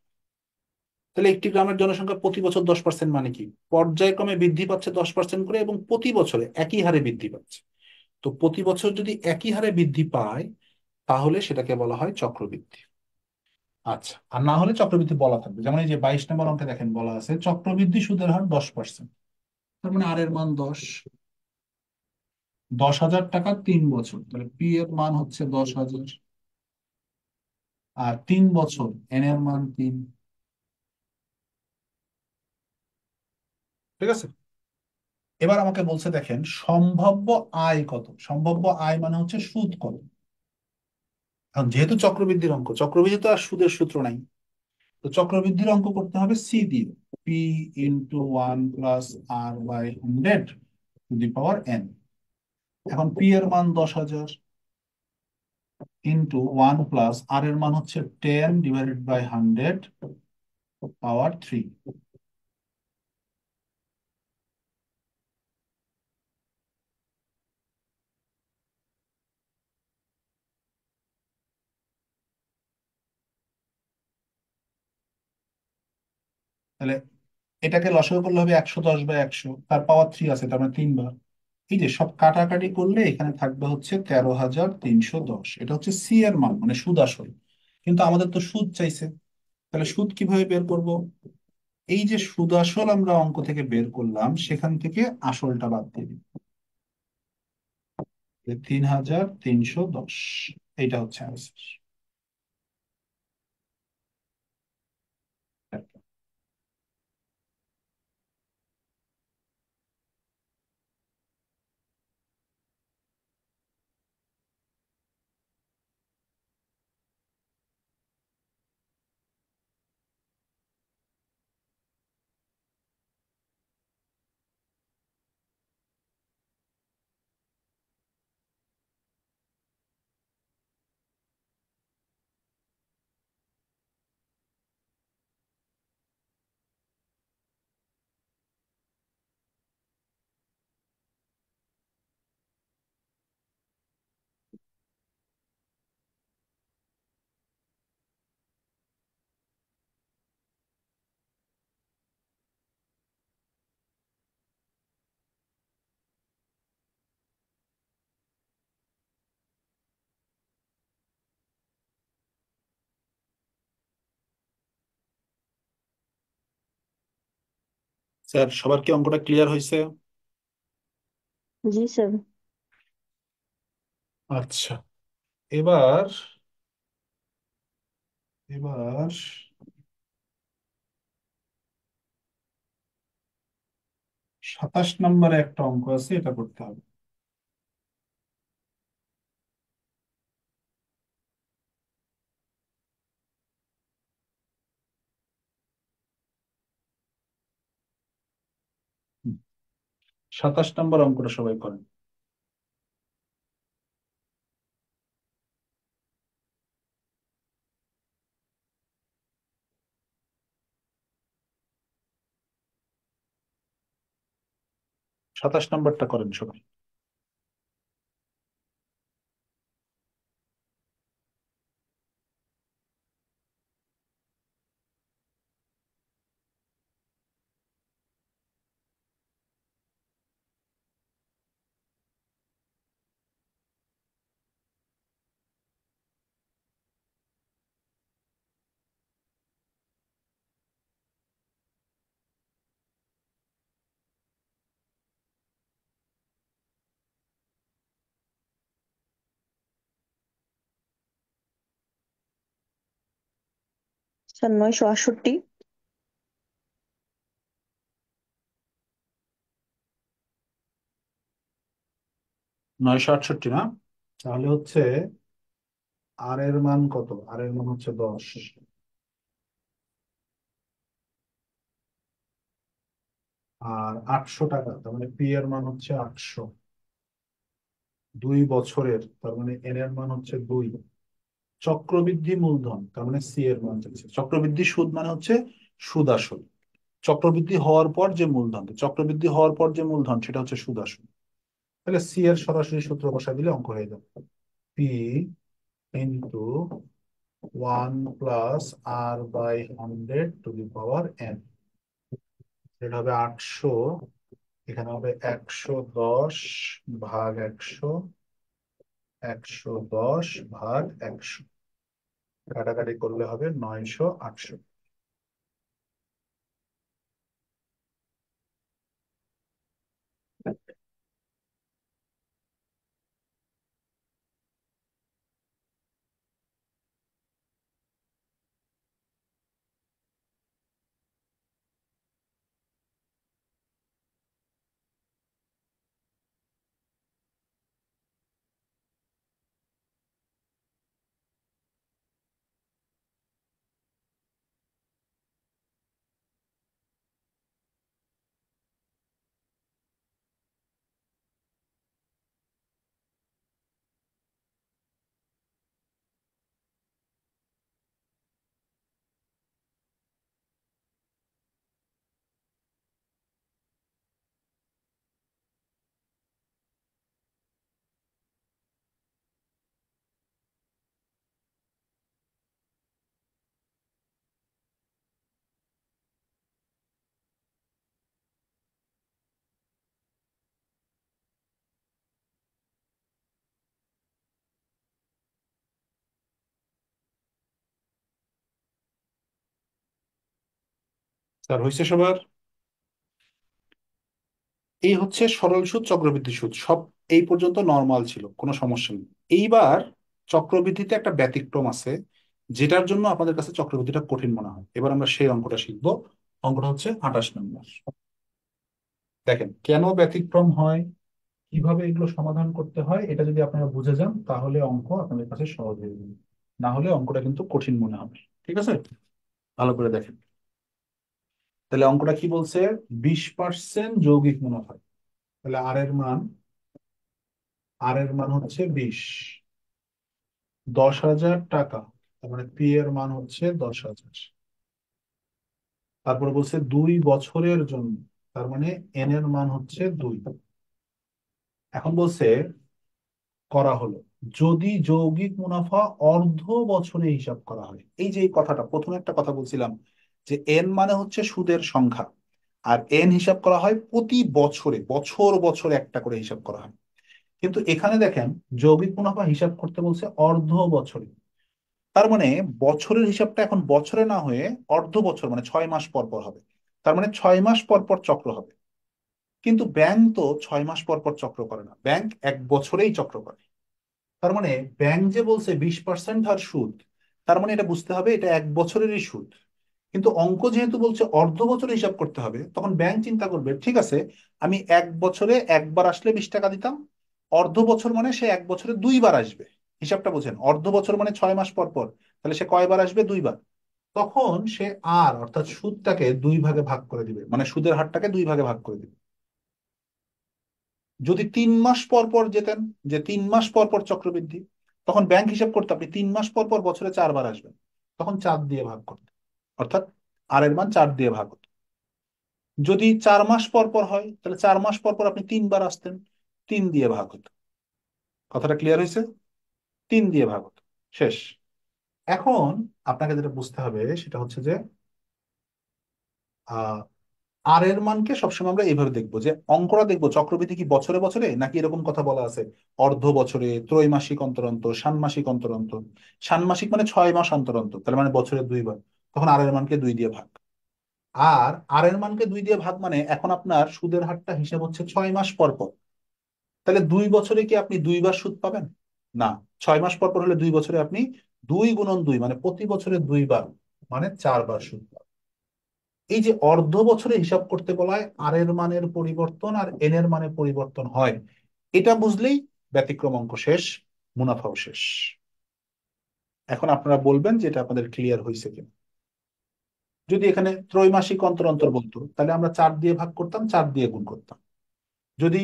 Speaker 1: তাহলে একটি গ্রামের জনসংখ্যা প্রতি বছর 10% মানে কি? পর্যায়ক্রমে বৃদ্ধি পাচ্ছে 10% করে এবং প্রতি বছরে একই হারে বৃদ্ধি পাচ্ছে। তো প্রতি বছর যদি একই হারে বৃদ্ধি পায়, তাহলে সেটাকে বলা হয় চক্রবৃদ্ধি। আচ্ছা, আর না হলে চক্রবৃদ্ধি বলা থাকবে। যেমন এই যে 22 নম্বর অঙ্কে দেখেন বলা আছে চক্রবৃদ্ধি সুদের হার 10%। তার মানে আর এর মান 10। 10,000 টাকা 3 বছর, তাহলে পি এর মান হচ্ছে 10,000, আর 3 বছর এন এর মান 3। ঠিক আছে, এবার আমাকে বলছে দেখেন সম্ভাব্য আয় কত। সম্ভাব্য আয় মানে হচ্ছে সুদ কত। এখন যেহেতু চক্রবৃদ্ধির অঙ্ক, চক্রবৃদ্ধি তো আর সুদের সূত্র নাই, তো চক্রবৃদ্ধির অঙ্ক করতে হবে সি দিয়ে, P into 1 + r/100 to the power n। এখন পি এর মান 10,000 ইন্টু 1 + r এর মান হচ্ছে 10/100 পাওয়ার 3। তাহলে এটাকে লসাগু করলে হবে 110/100, তার পাওয়ার 3 আছে, তার মানে 3 বার। এই যে সব কাটাকাটি করলে এখানে থাকবে হচ্ছে 13,310। এটা হচ্ছে সি এর মান, মানে সুদ আসল। কিন্তু আমাদের তো সুদ চাইছে, তাহলে সুদ কিভাবে বের করব? এই যে সুদ আসল আমরা অঙ্ক থেকে বের করলাম, সেখান থেকে আসলটা বাদ দিয়ে দিই, 3,310। এইটা হচ্ছে আনসার। স্যার সবার কি অঙ্কটা ক্লিয়ার হয়েছে?
Speaker 7: जी सर।
Speaker 1: আচ্ছা, এবার এবার 27 নম্বরে একটা অঙ্ক আছে, এটা করতে হবে। হুম, 27 নম্বর অঙ্কটা সবাই করেন। 27 নম্বরটা করেন সবাই।
Speaker 7: सर 968।
Speaker 1: 968 না? তাহলে হচ্ছে আর এর মান কত? আর এর মান হচ্ছে 10, আর 800 টাকা, তার মানে পি এর মান হচ্ছে 800। 2 বছরের, তার মানে এন এর মান হচ্ছে 2। চক্রবৃদ্ধি মূলধন, তার মানে সি এর মান চাইছে। চক্রবৃদ্ধি সুদ মানে হচ্ছে সুদ আসল। চক্রবৃদ্ধি হওয়ার পর যে মূলধন, চক্রবৃদ্ধি হওয়ার পর যে মূলধন সেটা হচ্ছে সুদ আসল। তাহলে সি এর সরাসরি সূত্র বসায় দিলে অঙ্ক হয়ে যাবে, P into 1 + r/100 to the power n। এটা হবে 800, এখানে হবে 110/100, 110/100, কাটাকাটি করলে হবে 968। তার হয়েছে সবার? এই হচ্ছে সরল সুদ, চক্রবৃদ্ধি সুদ, সব এই পর্যন্ত নর্মাল ছিল, কোনো সমস্যা নেই। এইবার চক্রবৃদ্ধিতে একটা ব্যতিক্রম আছে, যেটার জন্য আপনাদের কাছে চক্রবৃদ্ধিটা কঠিন মনে হয়। এবার আমরা সেই অঙ্কটা শিখবো। অঙ্কটা হচ্ছে 28 নম্বর। দেখেন কেন ব্যতিক্রম হয়, কিভাবে এগুলো সমাধান করতে হয়, এটা যদি আপনারা বুঝে যান তাহলে অঙ্ক আপনাদের কাছে সহজ হয়ে যাবে। না হলে অঙ্কটা কিন্তু কঠিন মনে হবে। ঠিক আছে, ভালো করে দেখেন। তাহলে অঙ্কটা কি বলছে? 20% যৌগিক মুনাফা। তাহলে আর এর মান হচ্ছে 20, 10,000 টাকা। তার মানে পি এর মান হচ্ছে 10,000। তারপরে বলছে 2 বছরের জন্য, তার মানে এন এর মান হচ্ছে 2। এখন বলছে করা হলো যদি যৌগিক মুনাফা অর্ধ বছরে হিসাব করা হয়। এই যে এই কথাটা, প্রথমে একটা কথা বলছিলাম যে এন মানে হচ্ছে সুদের সংখ্যা, আর এন হিসাব করা হয় প্রতি বছরে, বছর বছর একটা করে হিসাব করা হয়। কিন্তু এখানে দেখেন যৌগিক মুনাফা হিসাব করতে বলছে অর্ধ বছরে। তার মানে বছরের হিসাবটা এখন বছরে না হয়ে অর্ধ বছর মানে 6 মাস পর পর হবে। তার মানে 6 মাস পর পর চক্র হবে। কিন্তু ব্যাংক তো 6 মাস পর পর চক্র করে না, ব্যাংক এক বছরেই চক্র করে। তার মানে ব্যাংক যে বলছে 20% হার সুদ, তার মানে এটা বুঝতে হবে এটা এক বছরেরই সুদ। কিন্তু অঙ্ক যেহেতু বলছে অর্ধ বছরে হিসাব করতে হবে, তখন ব্যাংক চিন্তা করবে ঠিক আছে, আমি এক বছরে একবার আসলে 20 টাকা দিতাম, অর্ধ বছর মানে সে এক বছরে 2বার আসবে। হিসাবটা বোঝেন, অর্ধ বছর মানে 6 মাস পর পর, তাহলে সে কয়বার আসবে? 2বার। তখন সে আর অর্থাৎ সুদটাকে 2 ভাগে ভাগ করে দিবে, মানে সুদের হারটাকে 2 ভাগে ভাগ করে দিবে। যদি 3 মাস পর পর যেতেন, যে 3 মাস পর পর চক্রবৃদ্ধি, তখন ব্যাংক হিসাব করতে আপনি 3 মাস পর পর বছরে 4বার আসবেন, তখন 4 দিয়ে ভাগ করতে, অর্থাৎ আর এর মান 4 দিয়ে ভাগ হতো। যদি 4 মাস পর পর হয় তাহলে 4 মাস পর পর আপনি 3বার আসতেন, 3 দিয়ে ভাগ হতো। কথাটা ক্লিয়ার হয়েছে? 3 দিয়ে ভাগ হতো। শেষ। এখন আপনাকে যেটা বুঝতে হবে সেটা হচ্ছে যে আহ আর এর মানকে সবসময় আমরা এইভাবে দেখবো, যে অঙ্কটা দেখবো চক্রবৃদ্ধি কি বছরে বছরে নাকি এরকম কথা বলা আছে অর্ধ বছরে, ত্রৈমাসিক অন্তর অন্তর, ষান্মাসিক অন্তর অন্তর। ষান্মাসিক মানে 6 মাস অন্তর অন্তর, তার মানে বছরে 2বার। তখন আর এর মানকে 2 দিয়ে ভাগ। আর এর মানকে 2 দিয়ে ভাগ মানে এখন আপনার সুদের হারটা হিসাব হচ্ছে 6 মাস পর পর। তাহলে 2 বছরে কি আপনি 2বার সুদ পাবেন? না। 6 মাস পর পর হলে 2 বছরে আপনি 2 গুণন 2 মানে প্রতি বছরে 2বার, মানে 4বার সুদ পাবেন। এই যে অর্ধ বছরে হিসাব করতে বলা হয় আর এর মানের পরিবর্তন আর এন এর মানের পরিবর্তন হয়, এটা বুঝলেই ব্যতিক্রম অঙ্ক শেষ, মুনাফাও শেষ। এখন আপনারা বলবেন যে এটা আপনাদের ক্লিয়ার হয়েছে কিনা। যদি এখানে ত্রৈমাসিক অন্তর অন্তর বলতো তাহলে আমরা 4 দিয়ে ভাগ করতাম, 4 দিয়ে গুণ করতাম। যদি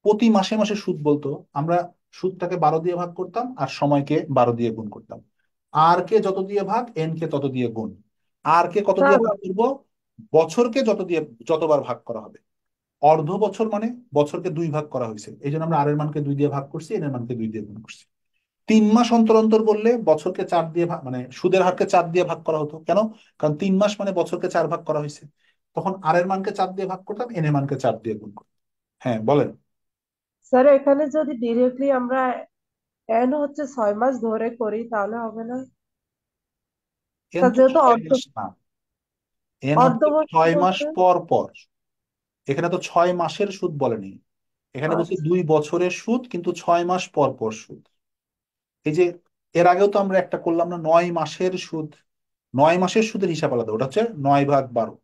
Speaker 1: প্রতি মাসে মাসে সুদ বলতো, আমরা সুদটাকে 12 দিয়ে ভাগ করতাম আর সময়কে 12 দিয়ে গুণ করতাম। আর কে যত দিয়ে ভাগ, এন কে তত দিয়ে গুণ। আর কে কত দিয়ে
Speaker 3: স্যার
Speaker 1: ভাগ করবো? বছরকে যত দিয়ে, যতবার ভাগ করা হবে। অর্ধ বছর মানে বছরকে 2 ভাগ করা হয়েছে, এই জন্য আমরা আর এর মানকে 2 দিয়ে ভাগ করছি, এন এর মানকে 2 দিয়ে গুণ করছি। 3 মাস অন্তর অন্তর বললে বছরকে 4 দিয়ে ভাগ, মানে সুদের হারকে 4 দিয়ে ভাগ করা হতো। কেন? কারণ 3 মাস মানে বছরকে 4 ভাগ করা হয়েছে। তখন আর এর মানকে 4 দিয়ে ভাগ করতাম, এন এর মানকে 4 দিয়ে গুণ করতাম। হ্যাঁ বলেন।
Speaker 3: স্যার এখানে যদি ডিরেক্টলি আমরা এন হচ্ছে 6 মাস ধরে করি তাহলে হবে না?
Speaker 1: এন
Speaker 3: স্যার
Speaker 1: তো
Speaker 3: যেহেতু
Speaker 1: 6 মাস না, এন
Speaker 3: অর্ধ
Speaker 1: হচ্ছে
Speaker 3: বছর
Speaker 1: 6 মাস
Speaker 3: বলতে
Speaker 1: পর পর। এখানে তো 6 মাসের সুদ বলেনি, এখানে বলছে
Speaker 3: আচ্ছা
Speaker 1: 2 বছরের সুদ, কিন্তু 6 মাস পর পর সুদ। এই যে এর আগেও তো আমরা একটা করলাম না, 9 মাসের সুদ। 9 মাসের সুদের হিসাব আলাদা, ওটা হচ্ছে 9 ভাগ 12।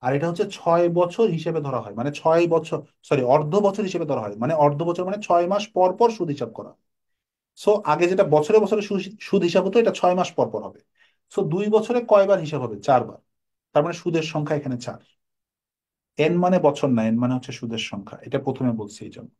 Speaker 1: আর এটা হচ্ছে 6 বছর হিসেবে ধরা হয়, মানে 6 বছর, সরি অর্ধ বছর হিসেবে ধরা হয়, মানে অর্ধ বছর মানে 6 মাস পর পর সুদ হিসাব করা। সো আগে যেটা বছরে বছরে সুদ হিসাব হতো, এটা 6 মাস পর পর হবে। সো 2 বছরে কয়বার হিসাব হবে? 4বার। তার মানে সুদের সংখ্যা এখানে 4। এন মানে বছর না, এন মানে হচ্ছে সুদের সংখ্যা, এটা প্রথমে বলছি এই জন্য।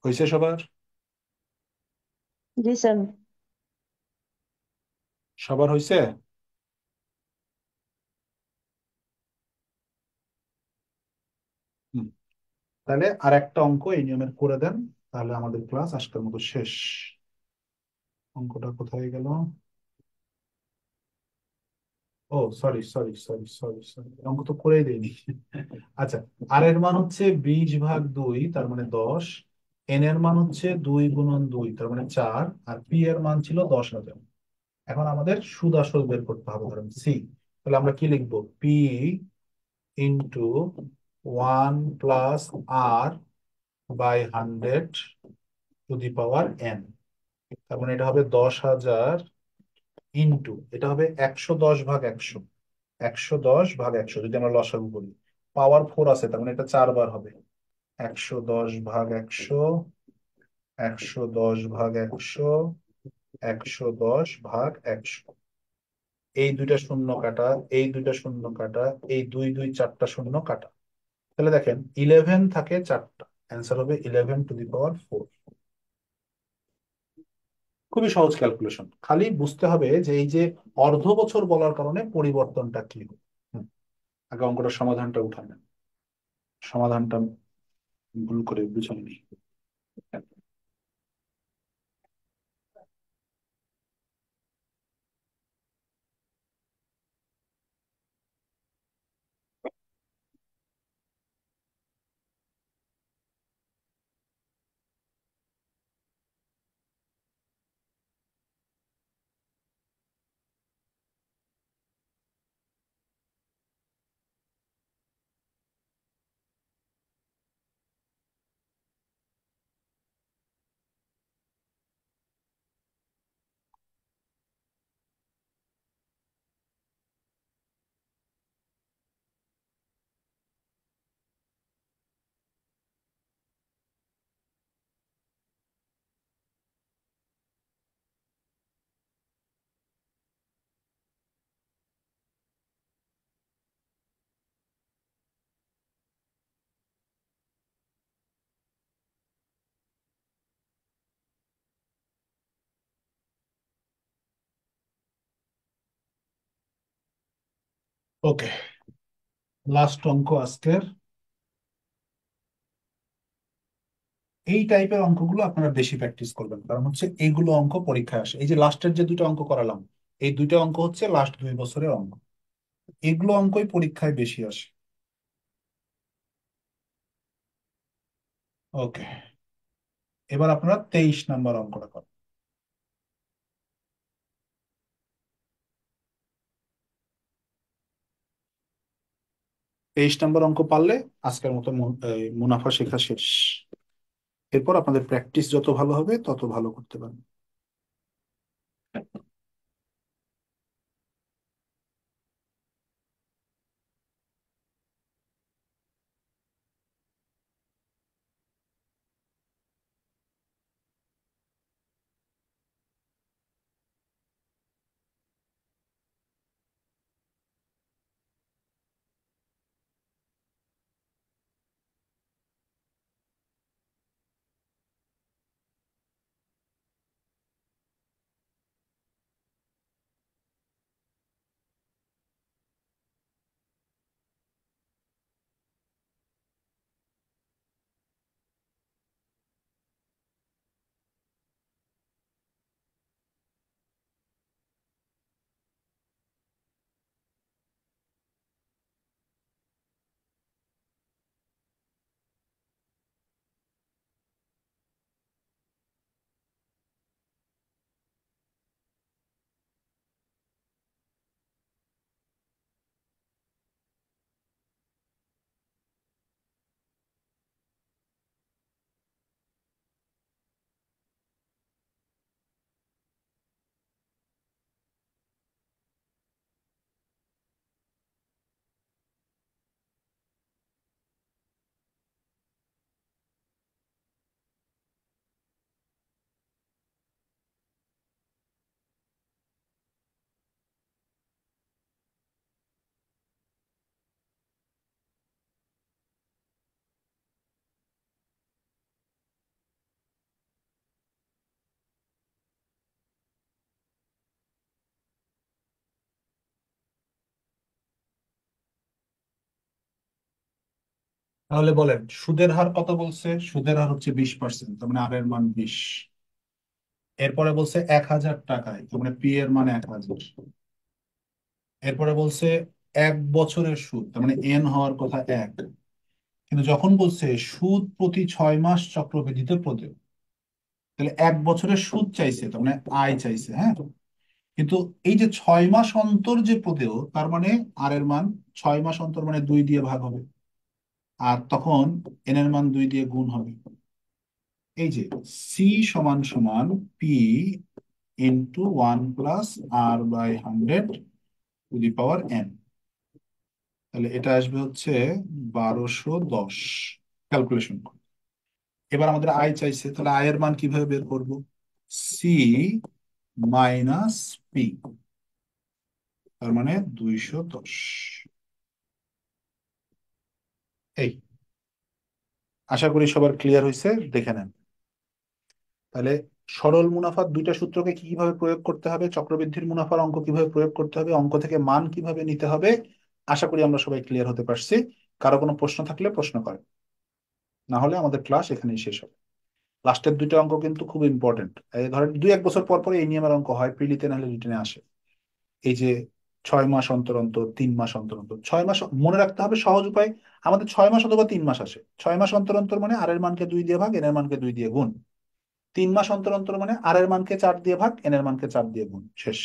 Speaker 1: হয়েছে সবার?
Speaker 7: জি স্যার।
Speaker 1: সবার হয়েছে? হুম। তাহলে আর একটা অঙ্ক এই নিয়মের করে দেন, তাহলে আমাদের ক্লাস আজকের মতো শেষ। অঙ্কটা কোথায় গেল? ও sorry sorry sorry sorry sorry, অঙ্ক তো করেই দেয়নি। আচ্ছা, আর এর মান হচ্ছে 20/2, তার মানে 10। এন এর মান হচ্ছে 2 × 2, তার মানে 4। আর পি এর মান ছিল 10,000। এখন আমাদের সুদ আসল বের করতে হবে, ধরেন সি। তাহলে আমরা কি লিখবো? পি ইন্টু 1 + r/100 তার মানে এটা হবে 10,000 ইন্টু, এটা হবে 110/100। 110/100 যদি আমরা লসাগু করি, পাওয়ার 4 আছে, তার মানে এটা 4 বার হবে। 110/100, 110/100, 110/100। এই দুইটা শূন্য কাটা, এই দুইটা শূন্য কাটা, এই দুই দুই চারটা শূন্য কাটা। তাহলে দেখেন 11 থাকে চারটা, অ্যান্সার হবে 11⁴। খুবই সহজ ক্যালকুলেশন, খালি বুঝতে হবে যে এই যে অর্ধ বছর বলার কারণে পরিবর্তনটা কি হবে। হুম, আগে অঙ্কটার সমাধানটা উঠান। সমাধানটা ভুল করে বুঝাইনি। ওকে, লাস্ট অঙ্ক আজকের। এই টাইপের অঙ্কগুলো আপনারা বেশি প্র্যাকটিস করবেন, কারণ হচ্ছে এইগুলো অঙ্ক পরীক্ষায় আসে। এই যে লাস্টের যে দুটো অঙ্ক করালাম, এই দুইটা অঙ্ক হচ্ছে লাস্ট 2 বছরের অঙ্ক। এগুলো অঙ্কই পরীক্ষায় বেশি আসে। ওকে, এবার আপনারা 23 নম্বর অঙ্কটা করেন। 23 নম্বর অঙ্ক পারলে আজকের মতো মুনাফা শেখা শেষ। এরপর আপনাদের প্র্যাকটিস যত ভালো হবে তত ভালো করতে পারবেন। তাহলে বলেন সুদের হার কত বলছে? সুদের হার হচ্ছে 20%, তার মানে আর এর মান 20। এরপরে বলছে 1000 টাকায়, তার মানে পি এর মান 1000। এরপরে বলছে 1 বছরের সুদ, তার মানে এন হওয়ার কথা 1। কিন্তু যখন বলছে সুদ প্রতি 6 মাস চক্রবৃদ্ধিতে প্রদেয়, তাহলে 1 বছরের সুদ চাইছে, তার মানে আয় চাইছে, হ্যাঁ। কিন্তু এই যে 6 মাস অন্তর যে প্রদেয়, তার মানে আর এর মান 6 মাস অন্তর মানে 2 দিয়ে ভাগ হবে, আর তখন এন এর মান 2 দিয়ে গুণ হবে। এই যে সি সমান সমান P into 1 + r/100 to the power n। তাহলে এটা আসবে হচ্ছে 1210। ক্যালকুলেশন। এবার আমাদের আয় চাইছে, তাহলে আয়ের মান কিভাবে বের করব? সি মাইনাস পি, তার মানে 210। এই, আশা করি সবার ক্লিয়ার হয়েছে, দেখে নেন। তাহলে সরল মুনাফার দুইটা সূত্রকে কিভাবে প্রয়োগ করতে হবে, চক্রবৃদ্ধির মুনাফার অঙ্ক কিভাবে প্রয়োগ করতে হবে, অঙ্ক থেকে মান কিভাবে নিতে হবে, আশা করি আমরা সবাই ক্লিয়ার হতে পারছি। কারো কোনো প্রশ্ন থাকলে প্রশ্ন করেন, না হলে আমাদের ক্লাস এখানেই শেষ হবে। লাস্টের দুইটা অঙ্ক কিন্তু খুব ইম্পর্টেন্ট। এই ধরেন 2-1 বছর পর পরে এই নিয়মের অঙ্ক হয়, প্রিলিতে নাহলে রিটেনে আসে। এই যে 6 মাস অন্তর অন্তর, 3 মাস অন্তর অন্তর, 6 মাস মনে রাখতে হবে সহজ উপায়। আমাদের 6 মাস অথবা 3 মাস আসে। 6 মাস অন্তর অন্তর মানে আর এর মানকে 2 দিয়ে ভাগ, এন এর মানকে 2 দিয়ে গুণ। 3 মাস অন্তর অন্তর মানে আর এর মানকে 4 দিয়ে ভাগ, এন এর মানকে 4 দিয়ে গুণ, শেষ।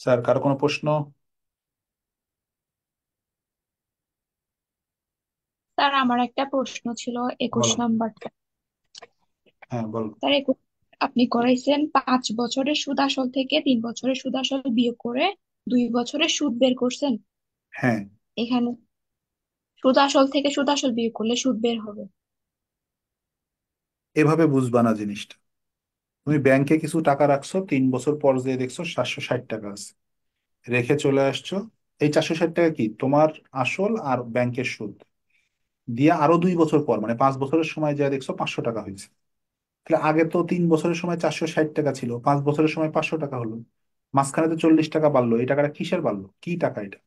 Speaker 1: স্যার কারো কোনো প্রশ্ন?
Speaker 6: স্যার আমার একটা প্রশ্ন ছিল, 21
Speaker 1: বলো।
Speaker 6: নাম্বারটা।
Speaker 1: হ্যাঁ বলো।
Speaker 6: স্যার আপনি করাইছেন 5 বছরের সুদ আসল থেকে 3 বছরের সুদ আসল বিয়োগ করে 2 বছরের সুদ বের করছেন।
Speaker 1: হ্যাঁ,
Speaker 6: এখানে সুদ আসল থেকে সুদ আসল বিয়োগ করলে সুদ বের হবে।
Speaker 1: এভাবে বুঝবা না জিনিসটা। তুমি ব্যাংকে কিছু টাকা রাখছো, 3 বছর পর যে দেখছো 760 টাকা আছে, রেখে চলে আসছো। এই 460 টাকা কি তোমার আসল আর ব্যাংকের সুদ দিয়ে আরো 2 বছর পর মানে 5 বছরের সময় যা দেখছো 500 টাকা হয়েছে। তাহলে আগে তো 3 বছরের সময় 460 টাকা ছিল, 5 বছরের সময় 500 টাকা হলো, মাঝখানে তো 40 টাকা বাড়লো। এই টাকাটা কিসের বাড়লো, কি টাকা এটা?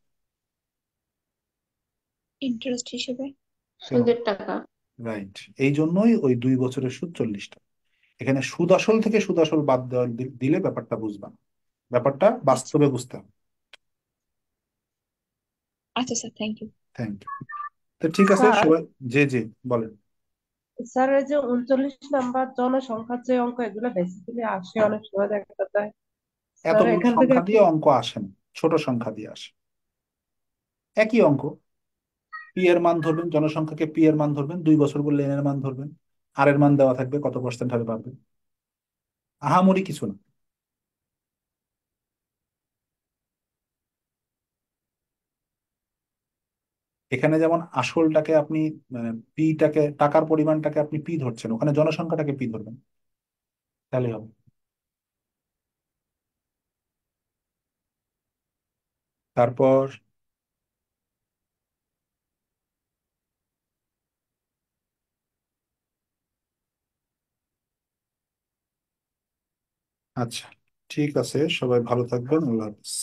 Speaker 6: ইন্টারেস্ট হিসেবে।
Speaker 5: সুদের টাকা।
Speaker 1: রাইট, এই জন্যই ওই 2 বছরের সুদ 40 টাকা। এখানে সুদ আসল থেকে সুদ আসল বাদ দেওয়া দিলে ব্যাপারটা বুঝবা না। ব্যাপারটা
Speaker 6: আচ্ছা,
Speaker 1: বাস্তবে বুঝতে হবে।
Speaker 6: আচ্ছা sir, thank you.
Speaker 1: Thank you. তো ঠিক আছে
Speaker 3: স্যার,
Speaker 1: সবাই, জি জি বলেন।
Speaker 3: স্যার এই যে 39 নাম্বার জনসংখ্যার যে অঙ্ক, এগুলো বেসিক্যালি আসে অনেক সময় দেখা যায়। স্যার
Speaker 1: এতগুলো
Speaker 3: এখান থেকে
Speaker 1: সংখ্যা
Speaker 3: একটু
Speaker 1: দিয়ে অঙ্ক আসে না, ছোট সংখ্যা দিয়ে আসে। একই অঙ্ক, পি এর মান ধরবেন, জনসংখ্যাকে পি এর মান ধরবেন, 2 বছর বললে এন এর মান ধরবেন, আর এর মান দেওয়া থাকবে কত পার্সেন্ট হারে পারবেন। আহামরি কিছু না। এখানে যেমন আসলটাকে আপনি মানে পিটাকে, টাকার পরিমাণটাকে আপনি পি ধরছেন, ওখানে জনসংখ্যাটাকে পি ধরবেন, তাহলে হবে। তারপর আচ্ছা, ঠিক আছে, সবাই ভালো থাকবেন, আল্লাহ হাফিজ।